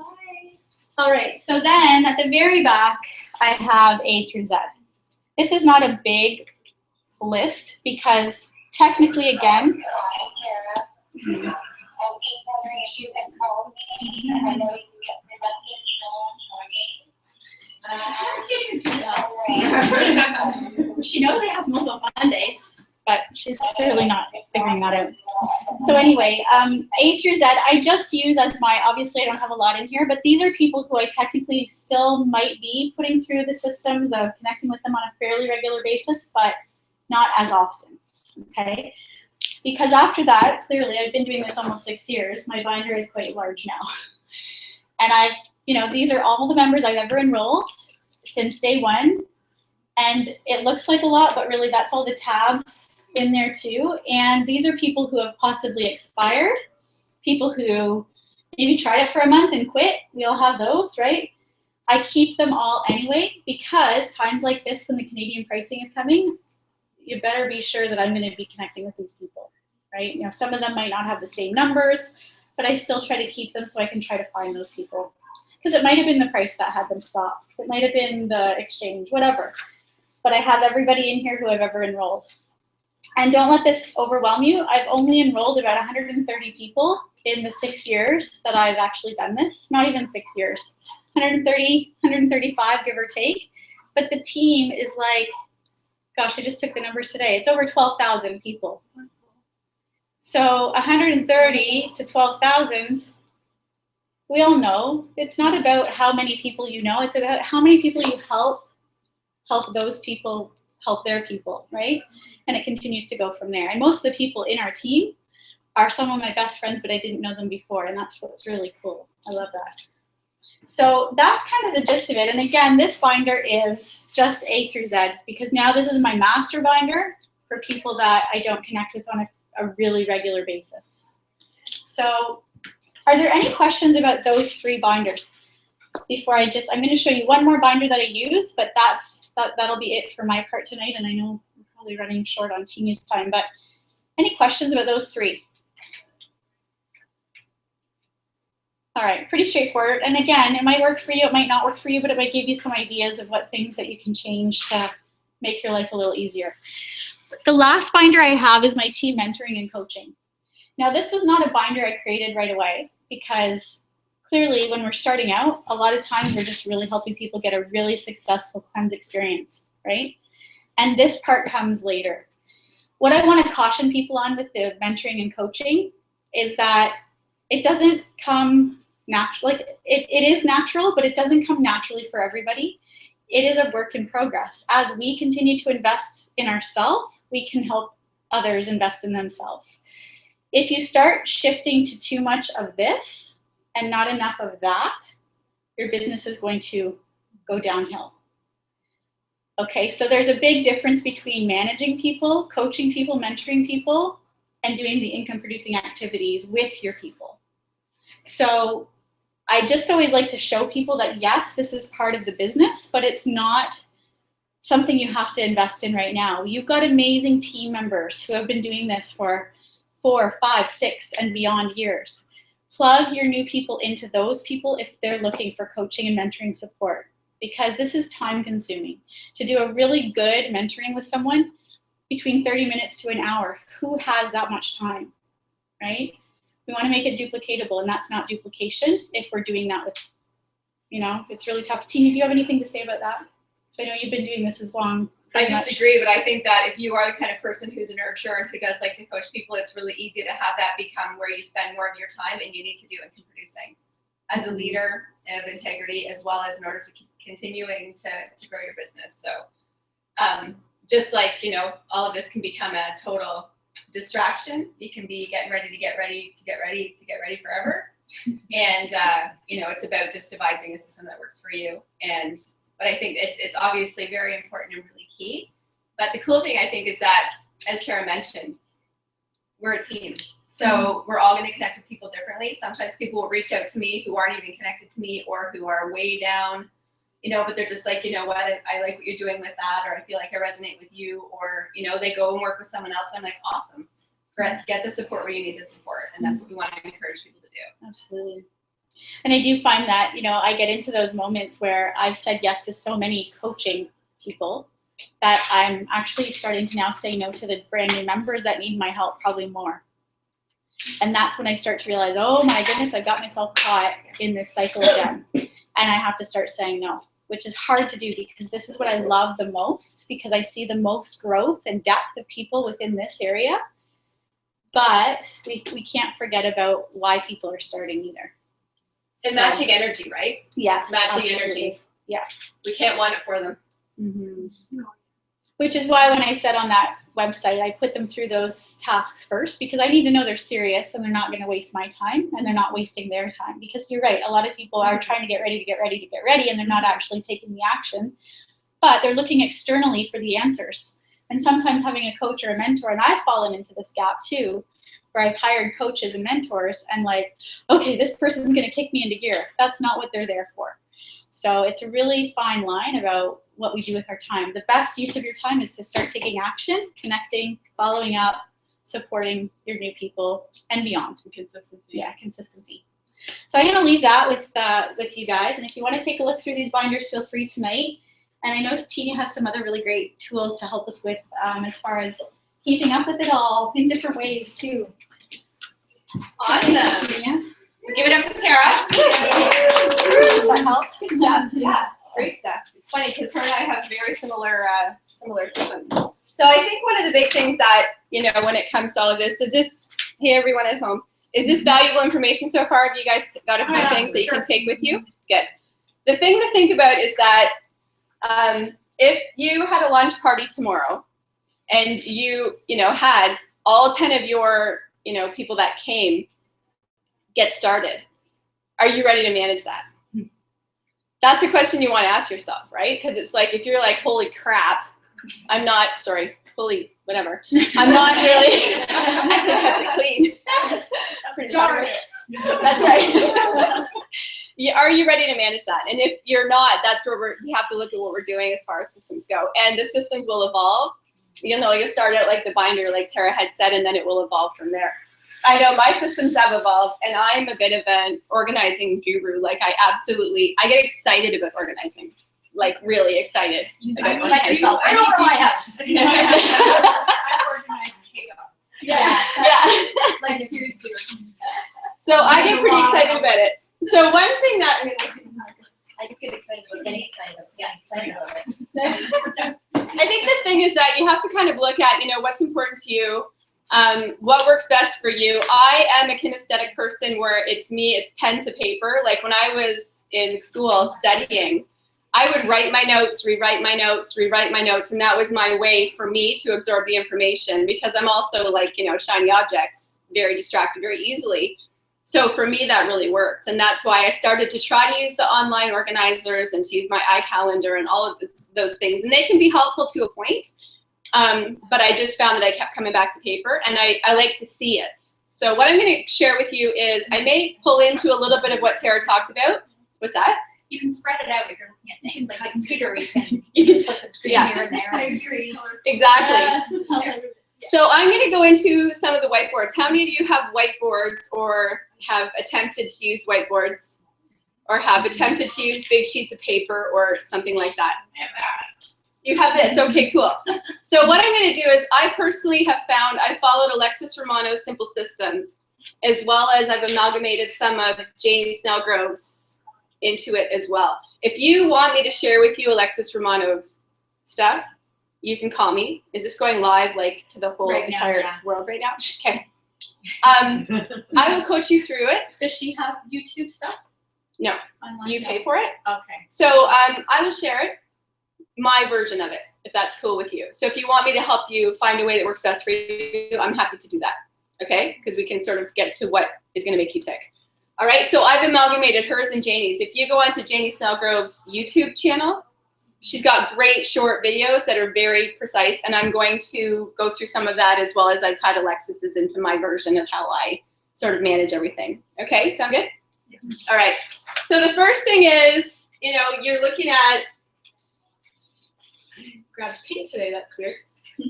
All right, so then at the very back, I have A through Z. This is not a big list because technically, again, she knows I have move on Mondays, but she's clearly not figuring that out. So anyway, A through Z, I just use as my, obviously I don't have a lot in here, but these are people who I technically still might be putting through the systems of connecting with them on a fairly regular basis, but not as often, okay? Because after that, clearly, I've been doing this almost 6 years. My binder is quite large now. And I've, you know, these are all the members I've ever enrolled since day one. And it looks like a lot, but really that's all the tabs in there too. And these are people who have possibly expired, people who maybe tried it for a month and quit. We all have those, right? I keep them all anyway, because times like this when the Canadian pricing is coming, you better be sure that I'm going to be connecting with these people, right? You know, some of them might not have the same numbers, but I still try to keep them so I can try to find those people. Because it might have been the price that had them stop. It might have been the exchange, whatever. But I have everybody in here who I've ever enrolled. And don't let this overwhelm you. I've only enrolled about 130 people in the 6 years that I've actually done this. Not even 6 years. 130, 135, give or take. But the team is like, gosh, I just took the numbers today. It's over 12,000 people. So 130 to 12,000, we all know it's not about how many people you know. It's about how many people you help those people help their people, right? And it continues to go from there. And most of the people in our team are some of my best friends, but I didn't know them before. And that's what's really cool. I love that. So that's kind of the gist of it. And again, this binder is just A through Z because now this is my master binder for people that I don't connect with on a really regular basis. So are there any questions about those 3 binders? Before I'm going to show you one more binder that I use, but that'll be it for my part tonight. And I know we're probably running short on Tinya's time, but any questions about those 3? All right, pretty straightforward. And again, it might work for you, it might not work for you, but it might give you some ideas of what things that you can change to make your life a little easier. The last binder I have is my team mentoring and coaching. Now, this was not a binder I created right away because clearly when we're starting out, a lot of times we're just really helping people get a really successful cleanse experience, right? And this part comes later. What I want to caution people on with the mentoring and coaching is that it doesn't come natural. Like it is natural, but it doesn't come naturally for everybody. It is a work in progress. As we continue to invest in ourselves, we can help others invest in themselves. If you start shifting to too much of this and not enough of that, your business is going to go downhill. Okay, so there's a big difference between managing people, coaching people, mentoring people, and doing the income producing activities with your people. So I just always like to show people that yes, this is part of the business, but it's not something you have to invest in right now. You've got amazing team members who have been doing this for 4, 5, 6, and beyond years. Plug your new people into those people if they're looking for coaching and mentoring support, because this is time consuming. To do a really good mentoring with someone, between 30 minutes to an hour, who has that much time, right? We want to make it duplicatable, and that's not duplication if we're doing that with, you know, it's really tough. Tina, do you have anything to say about that? I know you've been doing this as long. I just agree, but I think that if you are the kind of person who's a nurturer and who does like to coach people, it's really easy to have that become where you spend more of your time and you need to do income producing. as a leader of integrity, as well as in order to keep continuing to grow your business. So just like, you know, all of this can become a total distraction. You can be getting ready to get ready to get ready to get ready forever. And, you know, it's about just devising a system that works for you. But I think it's obviously very important and really key. But the cool thing I think is that, as Tara mentioned, we're a team. So we're all going to connect with people differently. Sometimes people will reach out to me who aren't even connected to me or who are way down, you know, but they're just like, you know what, I like what you're doing with that, or I feel like I resonate with you, or, you know, they go and work with someone else. And I'm like, awesome. Get the support where you need the support. And that's what we want to encourage people to do. Absolutely. And I do find that, you know, I get into those moments where I've said yes to so many coaching people that I'm actually starting to now say no to the brand new members that need my help probably more. And that's when I start to realize, oh my goodness, I got myself caught in this cycle again. And I have to start saying no, which is hard to do because this is what I love the most, because I see the most growth and depth of people within this area. But we can't forget about why people are starting either. And matching energy, right? Yes. Matching absolutely. energy. Yeah. We can't want it for them. Mm-hmm. Which is why when I said on that website, I put them through those tasks first, because I need to know they're serious and they're not going to waste my time and they're not wasting their time. Because you're right, a lot of people are trying to get ready to get ready to get ready, and they're not actually taking the action, but they're looking externally for the answers. And sometimes having a coach or a mentor, and I've fallen into this gap too, where I've hired coaches and mentors and like, okay, this person's going to kick me into gear. That's not what they're there for. So it's a really fine line about what we do with our time. The best use of your time is to start taking action, connecting, following up, supporting your new people, and beyond. Consistency. Yeah, consistency. So I'm going to leave that with you guys. And if you want to take a look through these binders, feel free tonight. And I know Tinya has some other really great tools to help us with as far as keeping up with it all in different ways too. Awesome. Tinya. Give it up to Tara. That helps. Yeah, great stuff. It's funny because her and I have very similar systems. So I think one of the big things that, you know, when it comes to all of this is this, hey everyone at home, is this valuable information so far? Have you guys got a few things that you can take with you? Good. The thing to think about is that if you had a lunch party tomorrow and you know, had all 10 of your, you know, people that came get started, are you ready to manage that? That's a question you want to ask yourself, right? Because it's like, if you're like, holy crap, I'm not really, I should have to clean. That's right. Yeah, are you ready to manage that? And if you're not, that's where we have to look at what we're doing as far as systems go. And the systems will evolve. You know, you'll start out like the binder, like Tara had said, and then it will evolve from there. I know my systems have evolved, and I'm a bit of an organizing guru. Like I get excited about organizing, like really excited. Like yourself. I know where my house. I organize chaos. Yeah. Like seriously. So I get pretty excited about it. So one thing that I just get excited about getting excited. Yeah, excited about it. I think the thing is that you have to kind of look at, you know, what's important to you, what works best for you. I am a kinesthetic person where it's me, it's pen to paper. Like when I was in school studying, I would write my notes, rewrite my notes, rewrite my notes, and that was my way for me to absorb the information, because I'm also like, you know, shiny objects, very distracted very easily. So for me, that really worked. And that's why I started to try to use the online organizers and to use my iCalendar and all of those things. And they can be helpful to a point. But I just found that I kept coming back to paper, and I like to see it. So what I'm going to share with you is I may pull into a little bit of what Tara talked about. What's that? You can spread it out if you're looking at things. Like the computer, you can flip the screen here and there. I agree. Exactly. So I'm going to go into some of the whiteboards. How many of you have whiteboards or have attempted to use whiteboards or have attempted to use big sheets of paper or something like that? You have this. Okay, cool. So what I'm going to do is I personally have found, I followed Alexis Romano's Simple Systems, as well as I've amalgamated some of Jane Snellgrove's into it as well. If you want me to share with you Alexis Romano's stuff, you can call me. Is this going live like to the whole entire world right now? Okay. I will coach you through it. Does she have YouTube stuff? No, Online? you pay for it. Okay. So I will share it, my version of it, if that's cool with you. So if you want me to help you find a way that works best for you, I'm happy to do that, okay? Because we can sort of get to what is gonna make you tick. All right, so I've amalgamated hers and Janie's. If you go onto Janie Snellgrove's YouTube channel, she's got great short videos that are very precise, and I'm going to go through some of that as well as I tied Alexis's into my version of how I sort of manage everything. Okay, sound good? Yeah. All right, so the first thing is, you know, you're looking at, grab paint today, that's weird.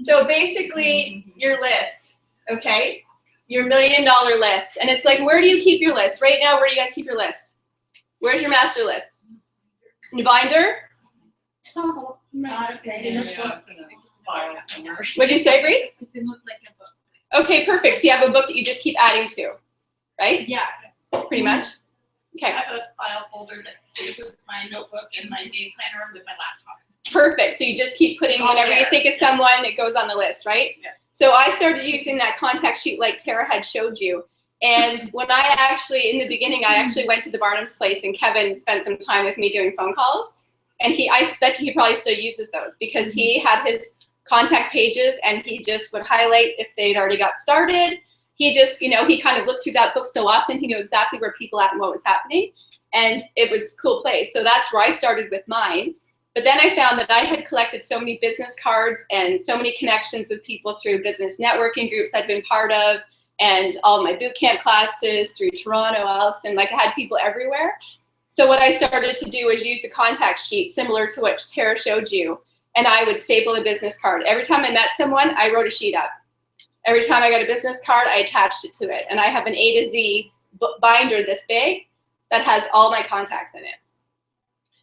So basically, your list, okay? Your $1 million list. And it's like, where do you keep your list? Right now, where do you guys keep your list? Where's your master list? In a binder? Oh, It's in a book. File somewhere. What'd you say, Bree? It's in like a book. Okay, perfect. So you have a book that you just keep adding to, right? Yeah. Pretty much? I Okay, have a file folder that stays with my notebook and my day planner with my laptop. perfect. So you just keep putting, All whenever you there. think of someone, it goes on the list, right? Yeah. So I started using that contact sheet like Tara had showed you. And when I actually, in the beginning, I actually went to the Barnum's place and Kevin spent some time with me doing phone calls. And I bet you he probably still uses those because he had his contact pages and he just would highlight if they'd already got started. He just, you know, he kind of looked through that book so often, he knew exactly where people at and what was happening. And it was a cool place. So that's where I started with mine. But then I found that I had collected so many business cards and so many connections with people through business networking groups I'd been part of and all of my boot camp classes through Toronto, Allison, like I had people everywhere. So what I started to do was use the contact sheet similar to what Tara showed you. And I would staple a business card. Every time I met someone, I wrote a sheet up. Every time I got a business card, I attached it to it. And I have an A to Z binder this big that has all my contacts in it.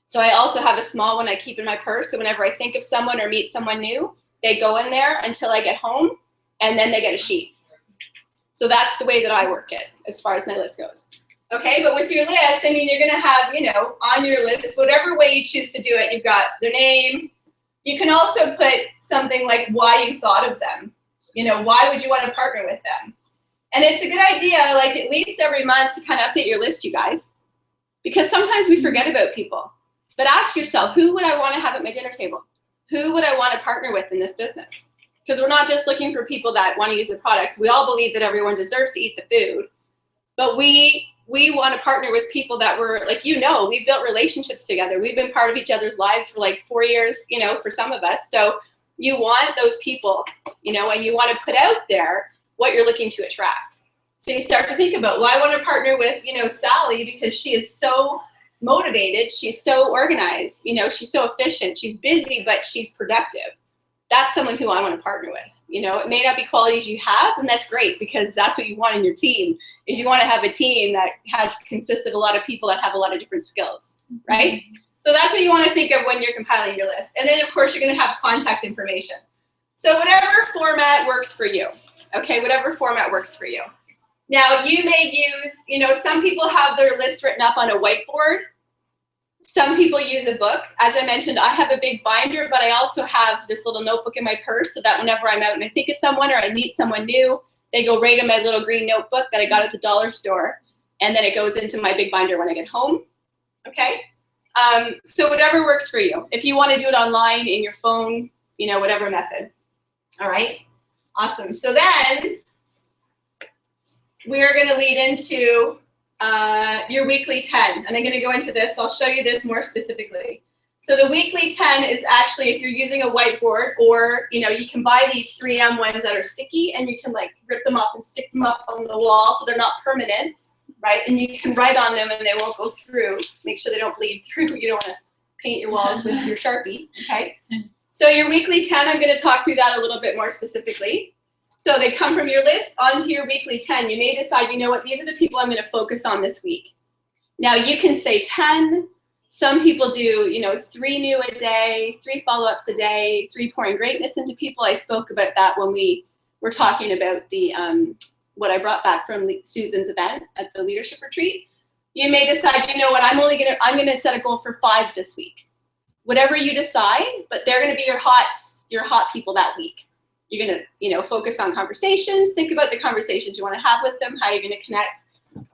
So I also have a small one I keep in my purse. So whenever I think of someone or meet someone new, they go in there until I get home and then they get a sheet. So that's the way that I work it as far as my list goes. Okay, but with your list, I mean, you're gonna have, you know, on your list, whatever way you choose to do it, you've got their name. You can also put something like why you thought of them. You know, why would you want to partner with them? And it's a good idea, like at least every month to kind of update your list, you guys. Because sometimes we forget about people. But ask yourself, who would I want to have at my dinner table? Who would I want to partner with in this business? Because we're not just looking for people that want to use the products. We all believe that everyone deserves to eat the food. But we want to partner with people that were, like, you know, we've built relationships together. We've been part of each other's lives for like 4 years, you know, for some of us. So you want those people, you know, and you want to put out there what you're looking to attract. So you start to think about, well, I want to partner with, you know, Sally because she is so motivated. She's so organized, you know, she's so efficient. She's busy, but she's productive. That's someone who I want to partner with. You know, it may not be qualities you have, and that's great because that's what you want in your team, is you want to have a team that consists of a lot of people that have a lot of different skills, right? So that's what you want to think of when you're compiling your list. And then, of course, you're going to have contact information. So whatever format works for you, okay, whatever format works for you. Now, you may use, you know, some people have their list written up on a whiteboard. Some people use a book. As I mentioned, I have a big binder, but I also have this little notebook in my purse so that whenever I'm out and I think of someone or I meet someone new, they go right in my little green notebook that I got at the dollar store, and then it goes into my big binder when I get home, okay? So whatever works for you. If you want to do it online, in your phone, you know, whatever method. All right, awesome. So then we're going to lead into your weekly 10. And I'm going to go into this. I'll show you this more specifically. So the weekly 10 is actually, if you're using a whiteboard, or, you know, you can buy these 3M ones that are sticky and you can like rip them off and stick them up on the wall so they're not permanent, right? And you can write on them and they won't go through. Make sure they don't bleed through. You don't want to paint your walls with your Sharpie, okay? So your weekly 10, I'm going to talk through that a little bit more specifically. So they come from your list onto your weekly 10. You may decide, you know what, these are the people I'm going to focus on this week. Now you can say 10. Some people do, you know, 3 new a day, 3 follow-ups a day, 3 pouring greatness into people. I spoke about that when we were talking about the what I brought back from Susan's event at the leadership retreat. You may decide, you know what, I'm going to set a goal for 5 this week. Whatever you decide, but they're going to be your hot people that week. You're going to, you know, focus on conversations. Think about the conversations you want to have with them, how you're going to connect.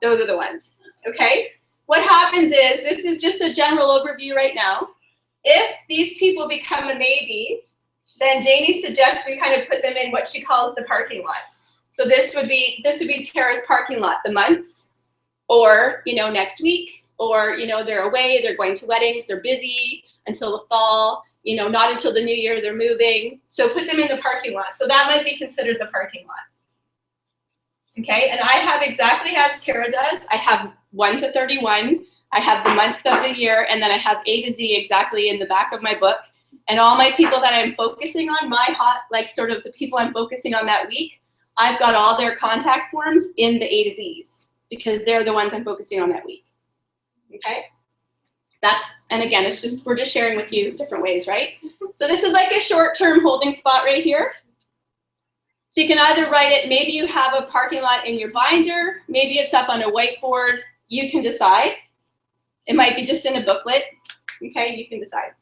Those are the ones, okay? what happens is, this is just a general overview right now. If these people become a maybe, then Janie suggests we kind of put them in what she calls the parking lot. So this would be Tara's parking lot, the months, or, you know, next week, or, you know, they're away, they're going to weddings, they're busy until the fall, you know, not until the new year they're moving. So put them in the parking lot. So that might be considered the parking lot. Okay, and I have exactly as Tara does. I have 1 to 31. I have the months of the year, and then I have A to Z exactly in the back of my book. And all my people that I'm focusing on, like sort of the people I'm focusing on that week, I've got all their contact forms in the A to Zs because they're the ones I'm focusing on that week. Okay? And again, we're just sharing with you different ways, right? So this is like a short-term holding spot right here. So you can either write it, maybe you have a parking lot in your binder, maybe it's up on a whiteboard, you can decide. It might be just in a booklet, okay, you can decide.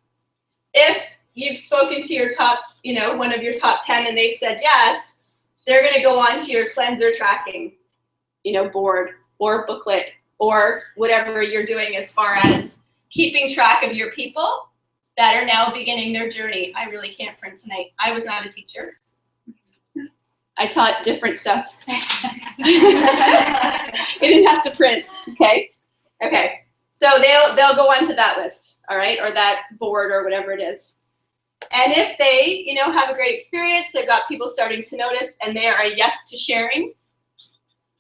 If you've spoken to your top, you know, one of your top 10 and they've said yes, they're gonna go on to your cleanser tracking, you know, board or booklet or whatever you're doing as far as keeping track of your people that are now beginning their journey. I really can't print tonight. I was not a teacher. I taught different stuff. I didn't have to print, okay? Okay, so they'll go onto that list, all right, or that board or whatever it is. And if they, you know, have a great experience, they've got people starting to notice, and they are a yes to sharing,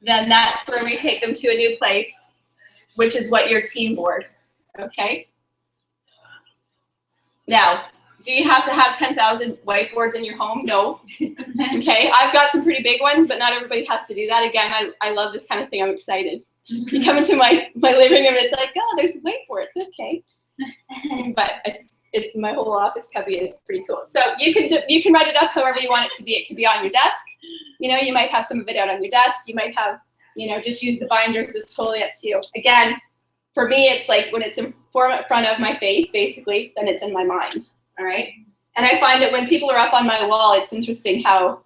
then that's where we take them to a new place, which is what your team board, okay? Now, do you have to have 10,000 whiteboards in your home? No. Okay, I've got some pretty big ones, but not everybody has to do that. Again, I love this kind of thing. I'm excited. You come into my living room and it's like, oh, there's whiteboards. Okay. But it's my whole office cubby is pretty cool. So you can write it up however you want it to be. It could be on your desk. You know, you might have some of it out on your desk. You might have, you know, just use the binders. It's totally up to you. Again, for me, it's like when it's in front of my face, basically, then it's in my mind. All right. And I find that when people are up on my wall, it's interesting how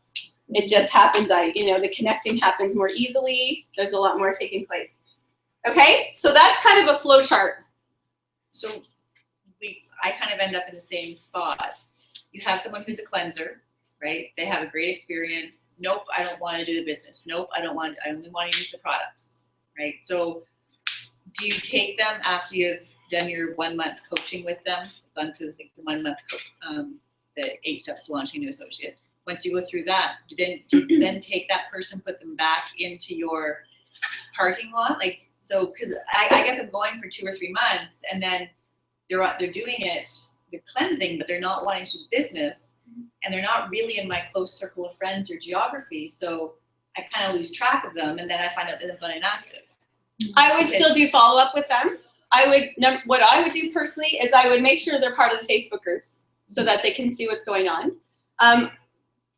it just happens. You know, the connecting happens more easily. There's a lot more taking place. Okay. So that's kind of a flow chart. So I kind of end up in the same spot. You have someone who's a cleanser, right? They have a great experience. Nope, I don't want to do the business. Nope, I only want to use the products, right? So do you take them after you've done your 1 month coaching with them, gone through the 1 month, the 8 steps to launching a new associate? Once you go through that, do you then take that person, put them back into your parking lot? Like, so, because I get them going for 2 or 3 months, and then they're doing it, they're cleansing, but they're not wanting to do business, and they're not really in my close circle of friends or geography. So I kind of lose track of them, and then I find out that they've gone inactive. I would still do follow up with them. What I would do personally is I would make sure they're part of the Facebook groups so that they can see what's going on.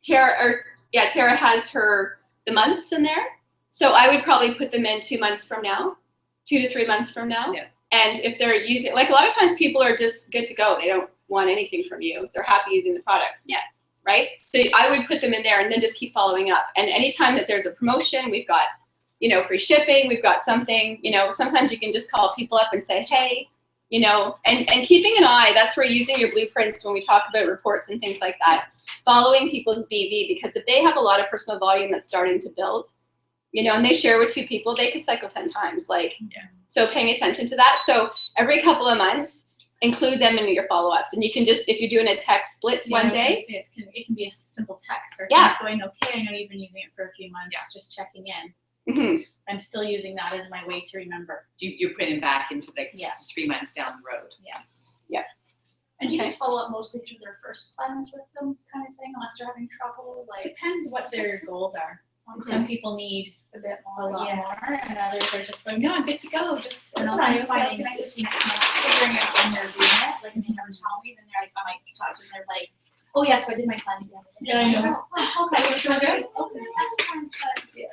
Tara has the months in there. So I would probably put them in 2 months from now, 2 to 3 months from now. Yeah. And if they're using, like a lot of times people are just good to go. They don't want anything from you. They're happy using the products. Yeah. Right? So I would put them in there and then just keep following up. And anytime that there's a promotion, we've got, you know, free shipping, we've got something, you know, sometimes you can just call people up and say, hey, you know, and keeping an eye, that's where using your blueprints when we talk about reports and things like that, following people's BV, because if they have a lot of personal volume that's starting to build, you know, and they share with 2 people, they could cycle 10 times. Like, yeah. So paying attention to that. So every couple of months, include them in your follow-ups. And you can just, if you're doing a text splits one day. It can be a simple text or yeah. things going okay. I know you've been using it for a few months, just checking in. Mm-hmm. I'm still using that as my way to remember. You're putting back into the 3 months down the road. Yeah. Yeah. And you just follow up mostly through their first plans with them kind of thing, unless they're having trouble? Like, depends what their goals are. Okay. Some people need a bit a more, lot more, and others are just like, no, I'm good to go. Just that's what I'm finding. Just figuring out when they're doing it. Like, if they never tell me, then they're like, I might talk to them. They're like, oh yeah, so I did my cleanse the other day. Yeah, I know. Oh, okay, you're doing it. Okay, next time. But yeah.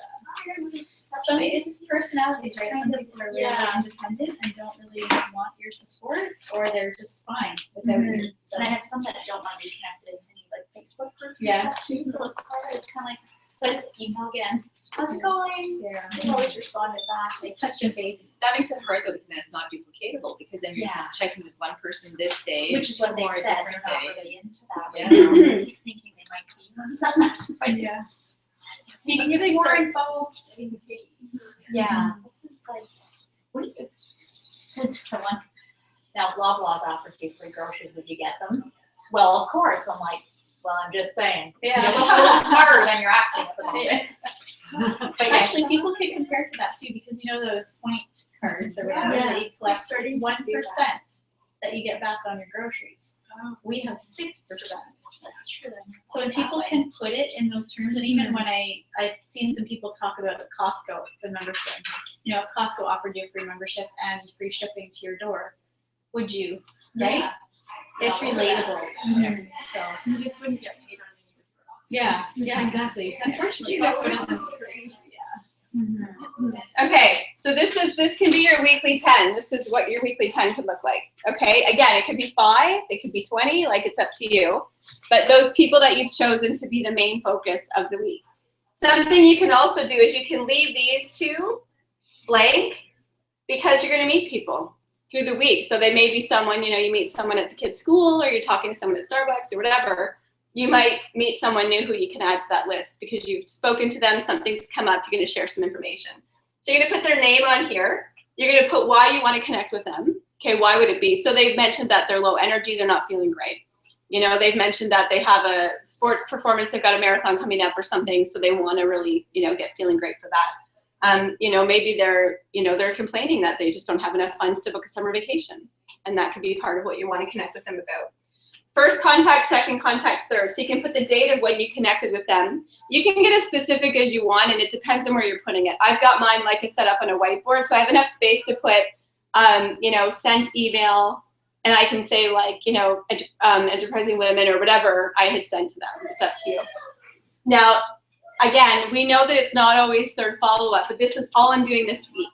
some it's personalities, right? Some people are really independent and don't really want your support, or they're just fine without you. So. And I have some that don't want to be connected in any like Facebook groups. Yes. Too, so it's hard. It's kind of like, So I just email again. How's it going? Yeah. They always responded back. Just touch your face. That makes it hard though, because then it's not duplicatable, because then you're Yeah. checking with one person this day. Which is what they or a said. They're different not day. really into that. Yeah. I keep thinking they might be. Does that matter? I just- Yeah. Feeding you more info. Yeah. It's like, what do you? Since for one, now Loblaws offers you free groceries. Would you get them? Well, of course. I'm like, well, I'm just saying. Yeah. You look a little smarter than you're acting at the moment. But actually, people can compare to that too, because you know those point cards or whatever Yeah. that you collect. starting It's to 1% that you get back on your groceries. Oh. We have 6%. That's true. So when people can put it in those terms, and even when I've seen some people talk about the Costco, the membership. You know, if Costco offered you a free membership and free shipping to your door, would you? Right? Yeah. It's Yeah. relatable. So You just wouldn't get paid on any referrals. yeah, exactly. Unfortunately, Which Costco is doesn't. crazy. Okay, so this can be your weekly 10. This is what your weekly 10 could look like. Okay, again, it could be 5, it could be 20, like it's up to you. But those people that you've chosen to be the main focus of the week. Something you can also do is you can leave these 2 blank, because you're gonna meet people through the week. So they may be someone, you know, you meet someone at the kid's school, or you're talking to someone at Starbucks or whatever. You might meet someone new who you can add to that list because you've spoken to them, something's come up, you're gonna share some information. So you're gonna put their name on here. You're gonna put why you wanna connect with them. Okay, why would it be? So they've mentioned that they're low energy, they're not feeling great. You know, they've mentioned that they have a sports performance, they've got a marathon coming up or something, so they wanna really, you know, get feeling great for that. You know, maybe they're complaining that they just don't have enough funds to book a summer vacation. And that could be part of what you wanna connect with them about. First contact, second contact, third. So you can put the date of when you connected with them. You can get as specific as you want, and it depends on where you're putting it. I've got mine, like I said, up on a whiteboard, so I have enough space to put, you know, sent email, and I can say like, you know, enterprising women or whatever I had sent to them. It's up to you. Now, again, we know that it's not always third follow-up, but this is all I'm doing this week.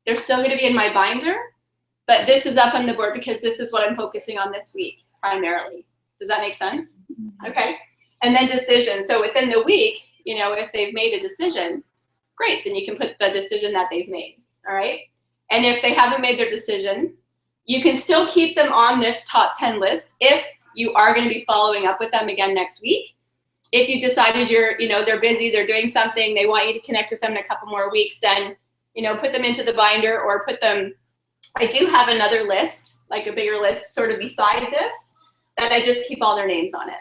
They're still gonna be in my binder, but this is up on the board because this is what I'm focusing on this week primarily. Does that make sense? Okay. And then decision. So within the week, you know, if they've made a decision, great, then you can put the decision that they've made, all right? And if they haven't made their decision, you can still keep them on this top 10 list if you are gonna be following up with them again next week. If you decided you know, they're busy, they're doing something, they want you to connect with them in a couple more weeks, then, you know, put them into the binder or put them, I do have another list, like a bigger list sort of beside this, that I just keep all their names on it.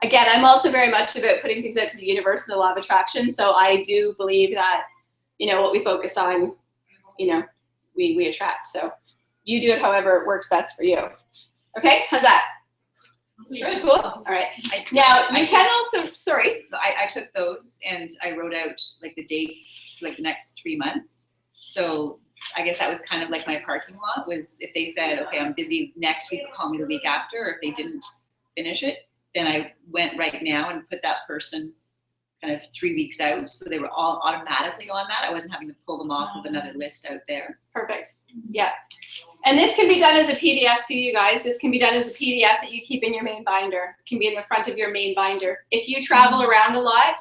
Again, I'm also very much about putting things out to the universe and the law of attraction, so I do believe that, you know, what we focus on, you know, we attract. So you do it however it works best for you. Okay, how's that? Really cool. All right. Now you can also, sorry. I took those and I wrote out like the dates, like the next 3 months. So I guess that was kind of like my parking lot, was if they said, okay, I'm busy next week, call me the week after, or if they didn't finish it, then I went right now and put that person kind of 3 weeks out. So they were all automatically on that. I wasn't having to pull them off of another list out there. Perfect. Yeah. And this can be done as a PDF too, you guys. This can be done as a PDF that you keep in your main binder. It can be in the front of your main binder. If you travel around a lot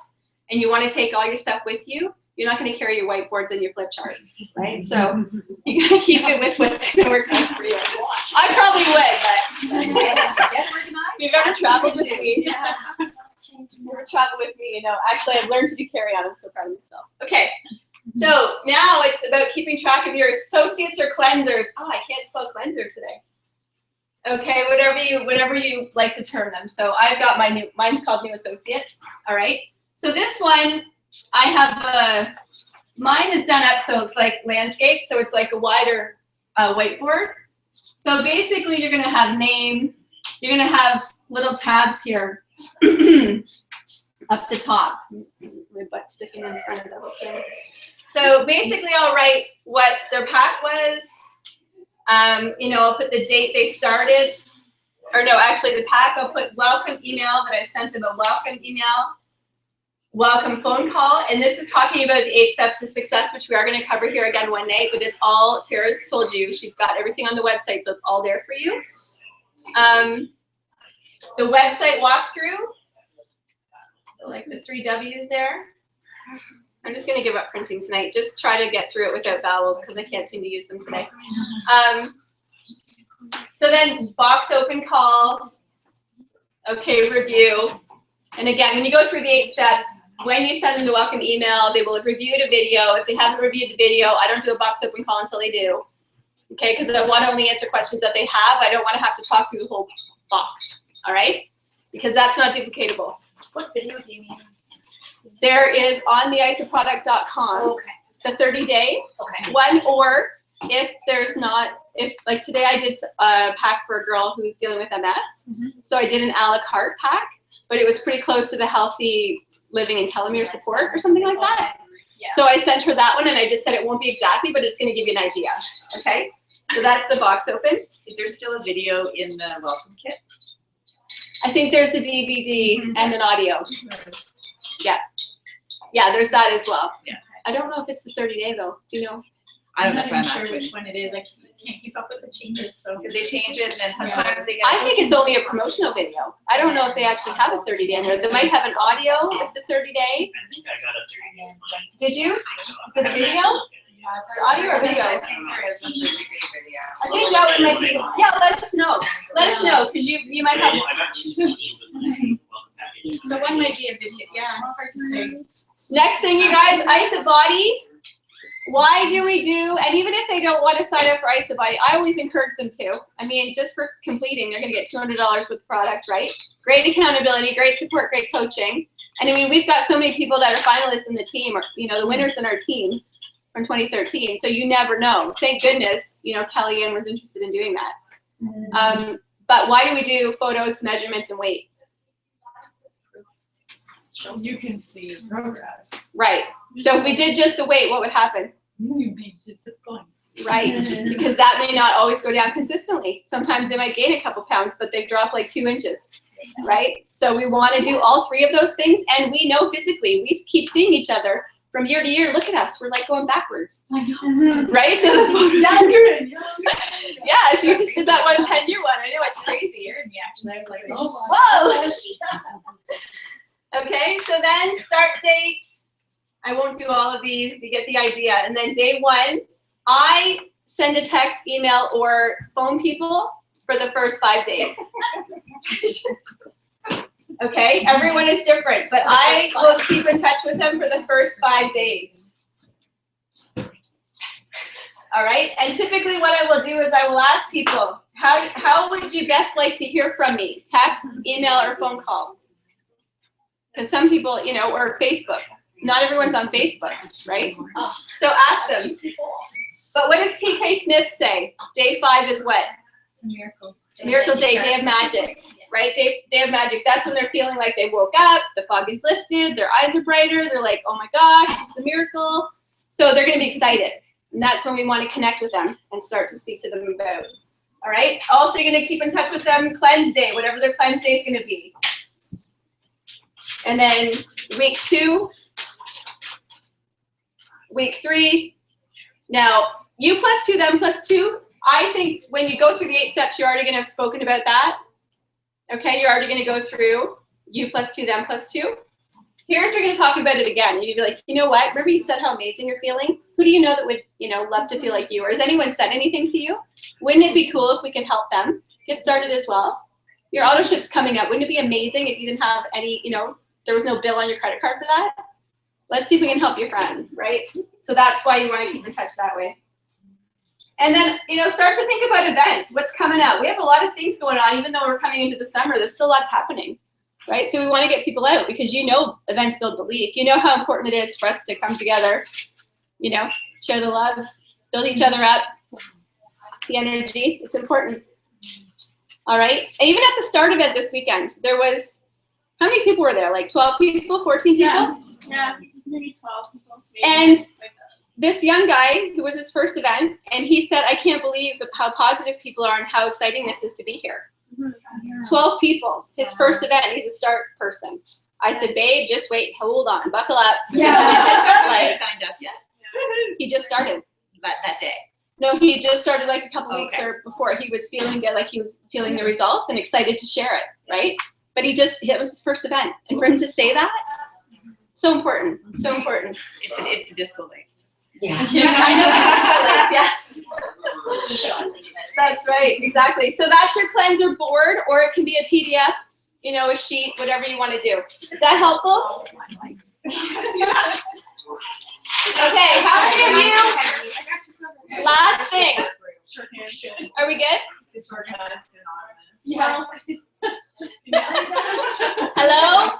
and you want to take all your stuff with you, you're not going to carry your whiteboards and your flip charts, right? So you got to keep it with what's going to work best for you. I probably would, but Get organized. if you've ever traveled with me, ever traveled with me, you know, actually I've learned to do carry-on. I'm so proud of myself. Okay, so now it's about keeping track of your associates or cleansers. Oh, I can't spell cleanser today. Okay, whatever you like to term them. So I've got mine's called new associates. All right. So this one, I have mine is done up so it's like landscape, so it's like a wider whiteboard. So basically you're gonna have name, you're gonna have little tabs here up the top. My butt's sticking in front of the whole thing. So basically I'll write what their pack was, you know, I'll put the date they started, or no, actually the pack, I'll put welcome email that I sent them, a welcome email, welcome phone call, and this is talking about the 8 steps to success, which we are going to cover here again one night, but it's all, Tara's told you, she's got everything on the website, so it's all there for you. The website walkthrough, like the 3 W's there, I'm just gonna give up printing tonight. Just try to get through it without vowels because I can't seem to use them today. So then box open call. Okay, review. And again, when you go through the 8 steps, when you send them the welcome email, they will have reviewed a video. If they haven't reviewed the video, I don't do a box open call until they do. Okay, because I want to only answer questions that they have. I don't want to have to talk through the whole box. All right? Because that's not duplicatable. What video do you mean? There is on the isoproduct.com Okay. the 30-day Okay. one, or if there's not, if like today I did a pack for a girl who's dealing with MS. So I did an a la carte pack, but it was pretty close to the healthy living and telomere support or something like that. Yeah. So I sent her that one and I just said it won't be exactly, but it's going to give you an idea. Okay? So that's the box open. Is there still a video in the welcome kit? I think there's a DVD and an audio. Yeah. Yeah, there's that as well. Yeah. I don't know if it's the 30-day though. Do you know? I don't know, I'm that's why I'm not even sure asking. which one it is. I can't keep up with the changes, so. Because they change it and then sometimes they get. I think it's only a promotional video. I don't know if they actually have a 30-day in there. They might have an audio with the 30-day. I think I got a 30-day. Did you? Is it a video? It's audio or video? I think there is a 30-day video. I think that was my, yeah, let us know. Let us know, because you might have. I got 2 CDs with my welcome package. So one might be a video, yeah, it's hard to say. Next thing, you guys, IsoBody. Why do we do, and even if they don't want to sign up for IsoBody, I always encourage them to. I mean, just for completing, they're going to get $200 with the product, right? Great accountability, great support, great coaching. And I mean, we've got so many people that are finalists in the team, or, you know, the winners in our team from 2013. So you never know. Thank goodness, you know, Kellyanne was interested in doing that. But why do we do photos, measurements, and weight? So you can see progress. Right. So if we did just the weight, what would happen? You'd be disappointed. Right, because that may not always go down consistently. Sometimes they might gain a couple pounds, but they've dropped like 2 inches, right? So we want to do all 3 of those things, and we know physically, we keep seeing each other from year to year. Look at us, we're like going backwards, right? So the photos are good. Yeah, she just did that 10-year one. I know, it's crazy. Scared me, actually. I was like, oh, Whoa! Okay, so then start date. I won't do all of these, you get the idea. And then day 1, I send a text, email, or phone people for the first 5 days. Okay, everyone is different, but I will keep in touch with them for the first 5 days. All right, and typically what I will do is I will ask people, how would you best like to hear from me? Text, email, or phone call? Because some people, you know, or Facebook. Not everyone's on Facebook, right? So ask them. But what does PK Smith say? Day 5 is what? miracle. Miracle day, day of magic, right? Day of magic. That's when they're feeling like they woke up, the fog is lifted, their eyes are brighter, they're like, oh my gosh, it's a miracle. So they're gonna be excited. And that's when we want to connect with them and start to speak to them about. All right? Also, you're gonna keep in touch with them cleanse day, whatever their cleanse day is gonna be. And then week 2, week 3. Now, you +2, them +2. I think when you go through the 8 steps, you're already going to have spoken about that. Okay, you're already going to go through you +2, them +2. Here's where you're going to talk about it again. And you'd be like, you know what? Remember you said how amazing you're feeling? Who do you know that would, you know, love to feel like you? Or has anyone said anything to you? Wouldn't it be cool if we could help them get started as well? Your auto ship's coming up. Wouldn't it be amazing if you didn't have any, you know, there was no bill on your credit card for that? Let's see if we can help your friends, right? So that's why you want to keep in touch that way. And then, you know, start to think about events. What's coming up? We have a lot of things going on, even though we're coming into the summer, there's still lots happening, right? So we want to get people out because you know events build belief. You know how important it is for us to come together, you know, share the love, build each other up, the energy. It's important. All right. And even at the start event this weekend, there was, how many people were there? Like 12 people, 14 people? Yeah, maybe 12 people. And this young guy, who was his first event, and he said, I can't believe how positive people are and how exciting this is to be here. 12 people, his first event, he's a start person. I said, babe, just wait, hold on, buckle up. Has he signed up yet? He just started. That day? No, he just started like a couple weeks Okay. or before. He was feeling good, like he was feeling the results and excited to share it, right? But it was his first event. And for him to say that, So important. So important. It's the disco lights. I know that's That's right, exactly. So that's your cleanser board, or it can be a PDF, you know, a sheet, whatever you want to do. Is that helpful? Okay, how many of you, last thing, are we good? Disorganized and Yeah. Hello?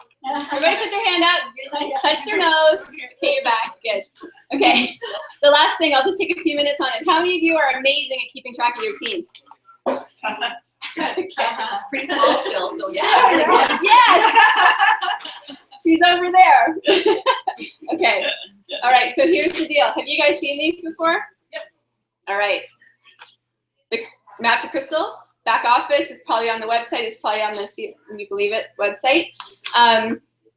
Everybody put their hand up, touch their nose. Okay, you're back, good. Okay, the last thing, I'll just take a few minutes on it. How many of you are amazing at keeping track of your team? It's pretty small still, so yeah. Yes! She's over there. Okay, all right, so here's the deal. Have you guys seen these before? Yep. All right. The map to Crystal, back office, it's probably on the website, it's probably on the See When You Believe It website.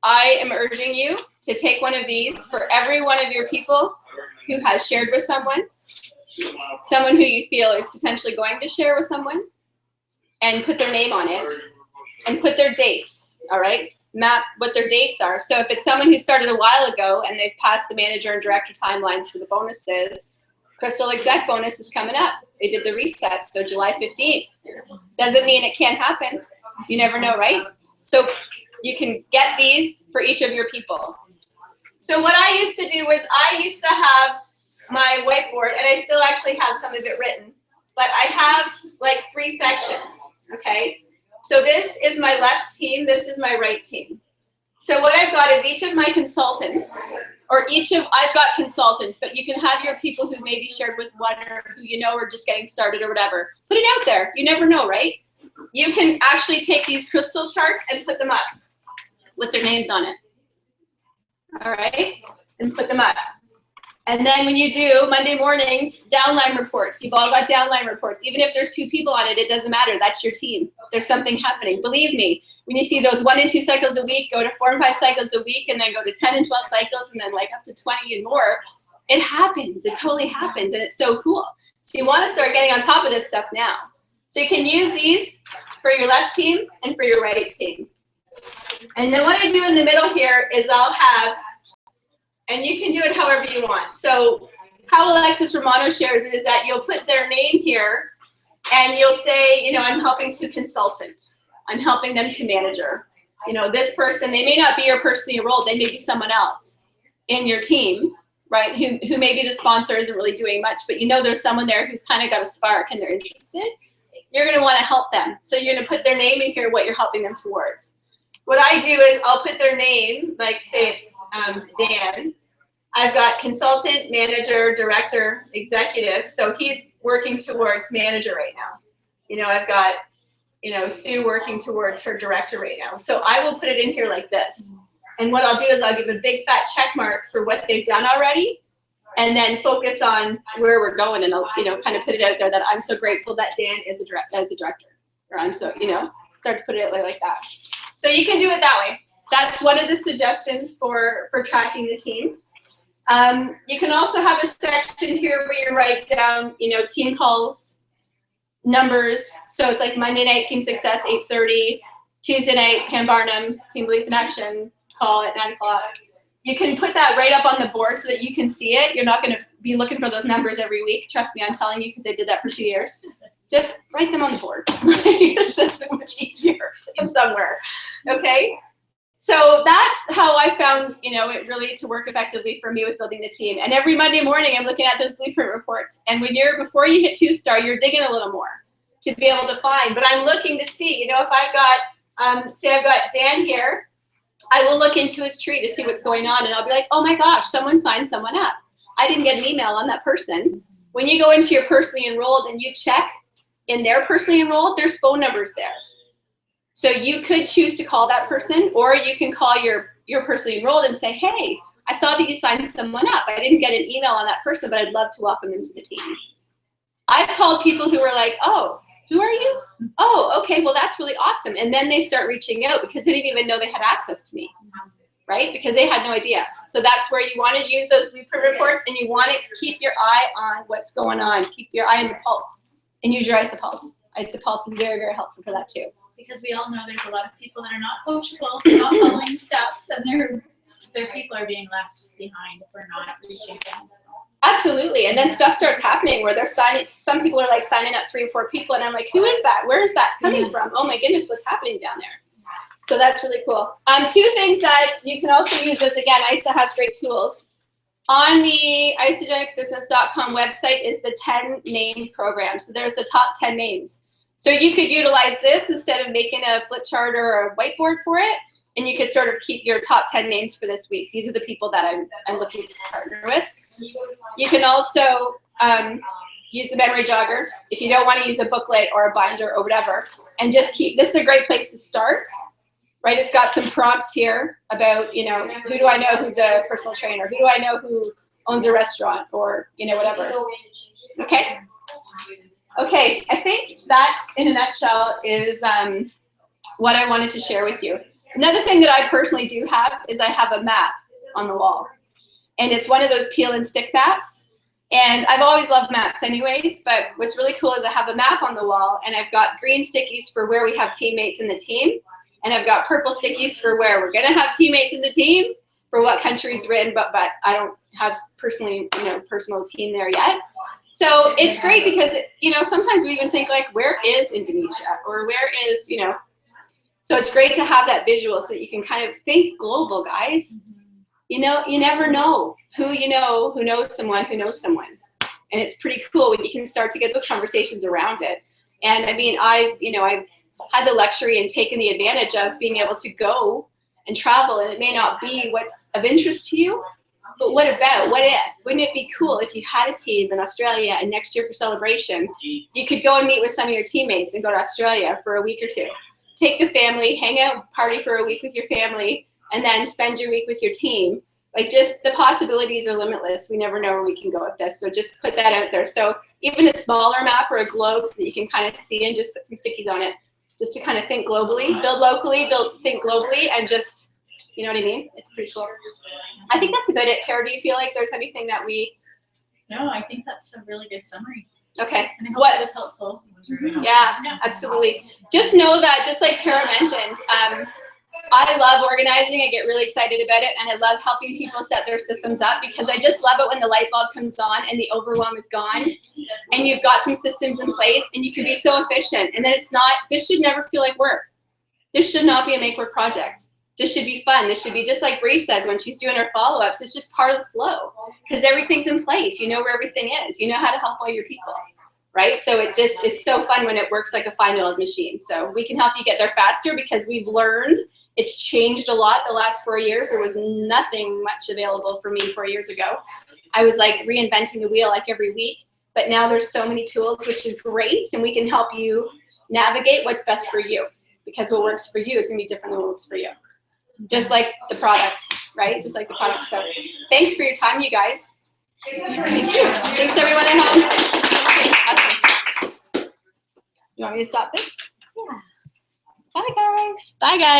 I am urging you to take one of these for every one of your people who has shared with someone who you feel is potentially going to share with someone, and put their name on it, and put their dates, all right? Map what their dates are. So if it's someone who started a while ago and they've passed the manager and director timelines for the bonuses, Crystal Exec bonus is coming up. They did the reset, so July 15th. Doesn't mean it can't happen. You never know, right? So you can get these for each of your people. So what I used to do was I used to have my whiteboard, and I still actually have some of it written, but I have like 3 sections, okay? So this is my left team, this is my right team. So what I've got is each of my consultants, I've got consultants, but you can have your people who maybe shared with one or who you know are just getting started or whatever. Put it out there, you never know, right? You can actually take these crystal charts and put them up with their names on it. All right, and put them up. And then when you do Monday mornings, downline reports. You've all got downline reports. Even if there's 2 people on it, it doesn't matter. That's your team. There's something happening. Believe me, when you see those 1 and 2 cycles a week, go to 4 and 5 cycles a week, and then go to 10 and 12 cycles, and then like up to 20 and more, it happens. It totally happens, and it's so cool. So you want to start getting on top of this stuff now. So you can use these for your left team and for your right team. And then what I do in the middle here is I'll have, and you can do it however you want. So how Alexis Romano shares it is that you'll put their name here, and you'll say, you know, I'm helping to consultant. I'm helping them to manager. You know, this person, they may not be your personally enrolled, they may be someone else in your team, right, who maybe the sponsor isn't really doing much, but you know there's someone there who's kind of got a spark and they're interested. You're going to want to help them. So you're going to put their name in here, what you're helping them towards. What I do is I'll put their name, like say it's Dan. I've got consultant, manager, director, executive. So he's working towards manager right now. You know, I've got, you know, Sue working towards her director right now. So I will put it in here like this. And what I'll do is I'll give a big fat check mark for what they've done already, and then focus on where we're going, and I'll, you know, kind of put it out there that I'm so grateful that Dan is a director, or I'm so, you know, start to put it like that. So you can do it that way. That's one of the suggestions for tracking the team. You can also have a section here where you write down, you know, team calls, numbers. So it's like Monday night team success, 8:30, Tuesday night Pam Barnum, team belief in action call at 9 o'clock. You can put that right up on the board so that you can see it. You're not going to be looking for those numbers every week. Trust me, I'm telling you, because I did that for 2 years. Just write them on the board. It's just much easier. Put them somewhere. Okay? So that's how I found, you know, it really to work effectively for me with building the team. And every Monday morning, I'm looking at those blueprint reports. And when before you hit 2-star, you're digging a little more to be able to find. But I'm looking to see, you know, if I've got, say I've got Dan here, I will look into his tree to see what's going on. And I'll be like, oh my gosh, someone signed someone up. I didn't get an email on that person. When you go into your personally enrolled and you check in their personally enrolled, there's phone numbers there. So you could choose to call that person, or you can call your personally enrolled and say, hey, I saw that you signed someone up. I didn't get an email on that person, but I'd love to welcome them to the team. I've called people who were like, oh, who are you? Oh, okay, well, that's really awesome. And then they start reaching out because they didn't even know they had access to me, right? Because they had no idea. So that's where you want to use those blueprint reports, and you want to keep your eye on what's going on. Keep your eye on the pulse, and use your ISOPulse. ISOPulse is very, very helpful for that too. Because we all know there's a lot of people that are not coachable, not following steps, and they're Their people are being left behind if we're not reaching things. Absolutely. And then stuff starts happening where they're signing, some people are like signing up 3 and 4 people and I'm like, who is that? Where is that coming from? Oh my goodness, what's happening down there? So that's really cool. 2 things that you can also use is, again, ISA has great tools. On the isagenicsbusiness.com website is the 10 name program. So there's the top 10 names. So you could utilize this instead of making a flip chart or a whiteboard for it. And you could sort of keep your top 10 names for this week. These are the people that I'm looking to partner with. You can also use the memory jogger if you don't want to use a booklet or a binder or whatever. And just keep, this is a great place to start, right? It's got some prompts here about, you know, who do I know who's a personal trainer? Who do I know who owns a restaurant or, you know, whatever. Okay? Okay, I think that in a nutshell is what I wanted to share with you. Another thing that I personally do have is I have a map on the wall. And it's one of those peel and stick maps. And I've always loved maps anyways, but what's really cool is I have a map on the wall and I've got green stickies for where we have teammates in the team. And I've got purple stickies for where we're gonna have teammates in the team, for what countries we're in, but I don't have personally, you know, personal team there yet. So it's great because, you know, sometimes we even think like, where is Indonesia? Or where is, you know, so it's great to have that visual so that you can kind of think global, guys. You know, you never know who you know who knows someone who knows someone. And it's pretty cool when you can start to get those conversations around it. And I mean, I've had the luxury and taken the advantage of being able to go and travel, and it may not be what's of interest to you, but what about, what if? Wouldn't it be cool if you had a team in Australia and next year for celebration, you could go and meet with some of your teammates and go to Australia for a week or 2. Take the family, hang out, party for a week with your family, and then spend your week with your team. Like, just the possibilities are limitless. We never know where we can go with this. So just put that out there. So even a smaller map or a globe so that you can kind of see and just put some stickies on it, just to kind of think globally, build locally, think globally, and just, you know what I mean? It's pretty cool. I think that's about it. Tara, do you feel like there's anything that we? No, I think that's a really good summary. Okay. And I hope it was helpful. It was really helpful. Yeah, absolutely. Just know that, just like Tara mentioned, I love organizing. I get really excited about it, and I love helping people set their systems up because I just love it when the light bulb comes on and the overwhelm is gone, and you've got some systems in place, and you can be so efficient. And then it's not. This should never feel like work. This should not be a make-work project. This should be fun. This should be just like Bree says when she's doing her follow-ups. It's just part of the flow because everything's in place. You know where everything is. You know how to help all your people, right? So it just is so fun when it works like a fine-oiled machine. So we can help you get there faster because we've learned. It's changed a lot the last 4 years. There was nothing much available for me 4 years ago. I was like reinventing the wheel like every week, but now there's so many tools, which is great, and we can help you navigate what's best for you because what works for you is gonna be different than what works for you. Just like the products, right? Just like the products. So thanks for your time, you guys. Thank you. Thanks everyone at home. Awesome. You want me to stop this? Yeah. Bye guys. Bye guys.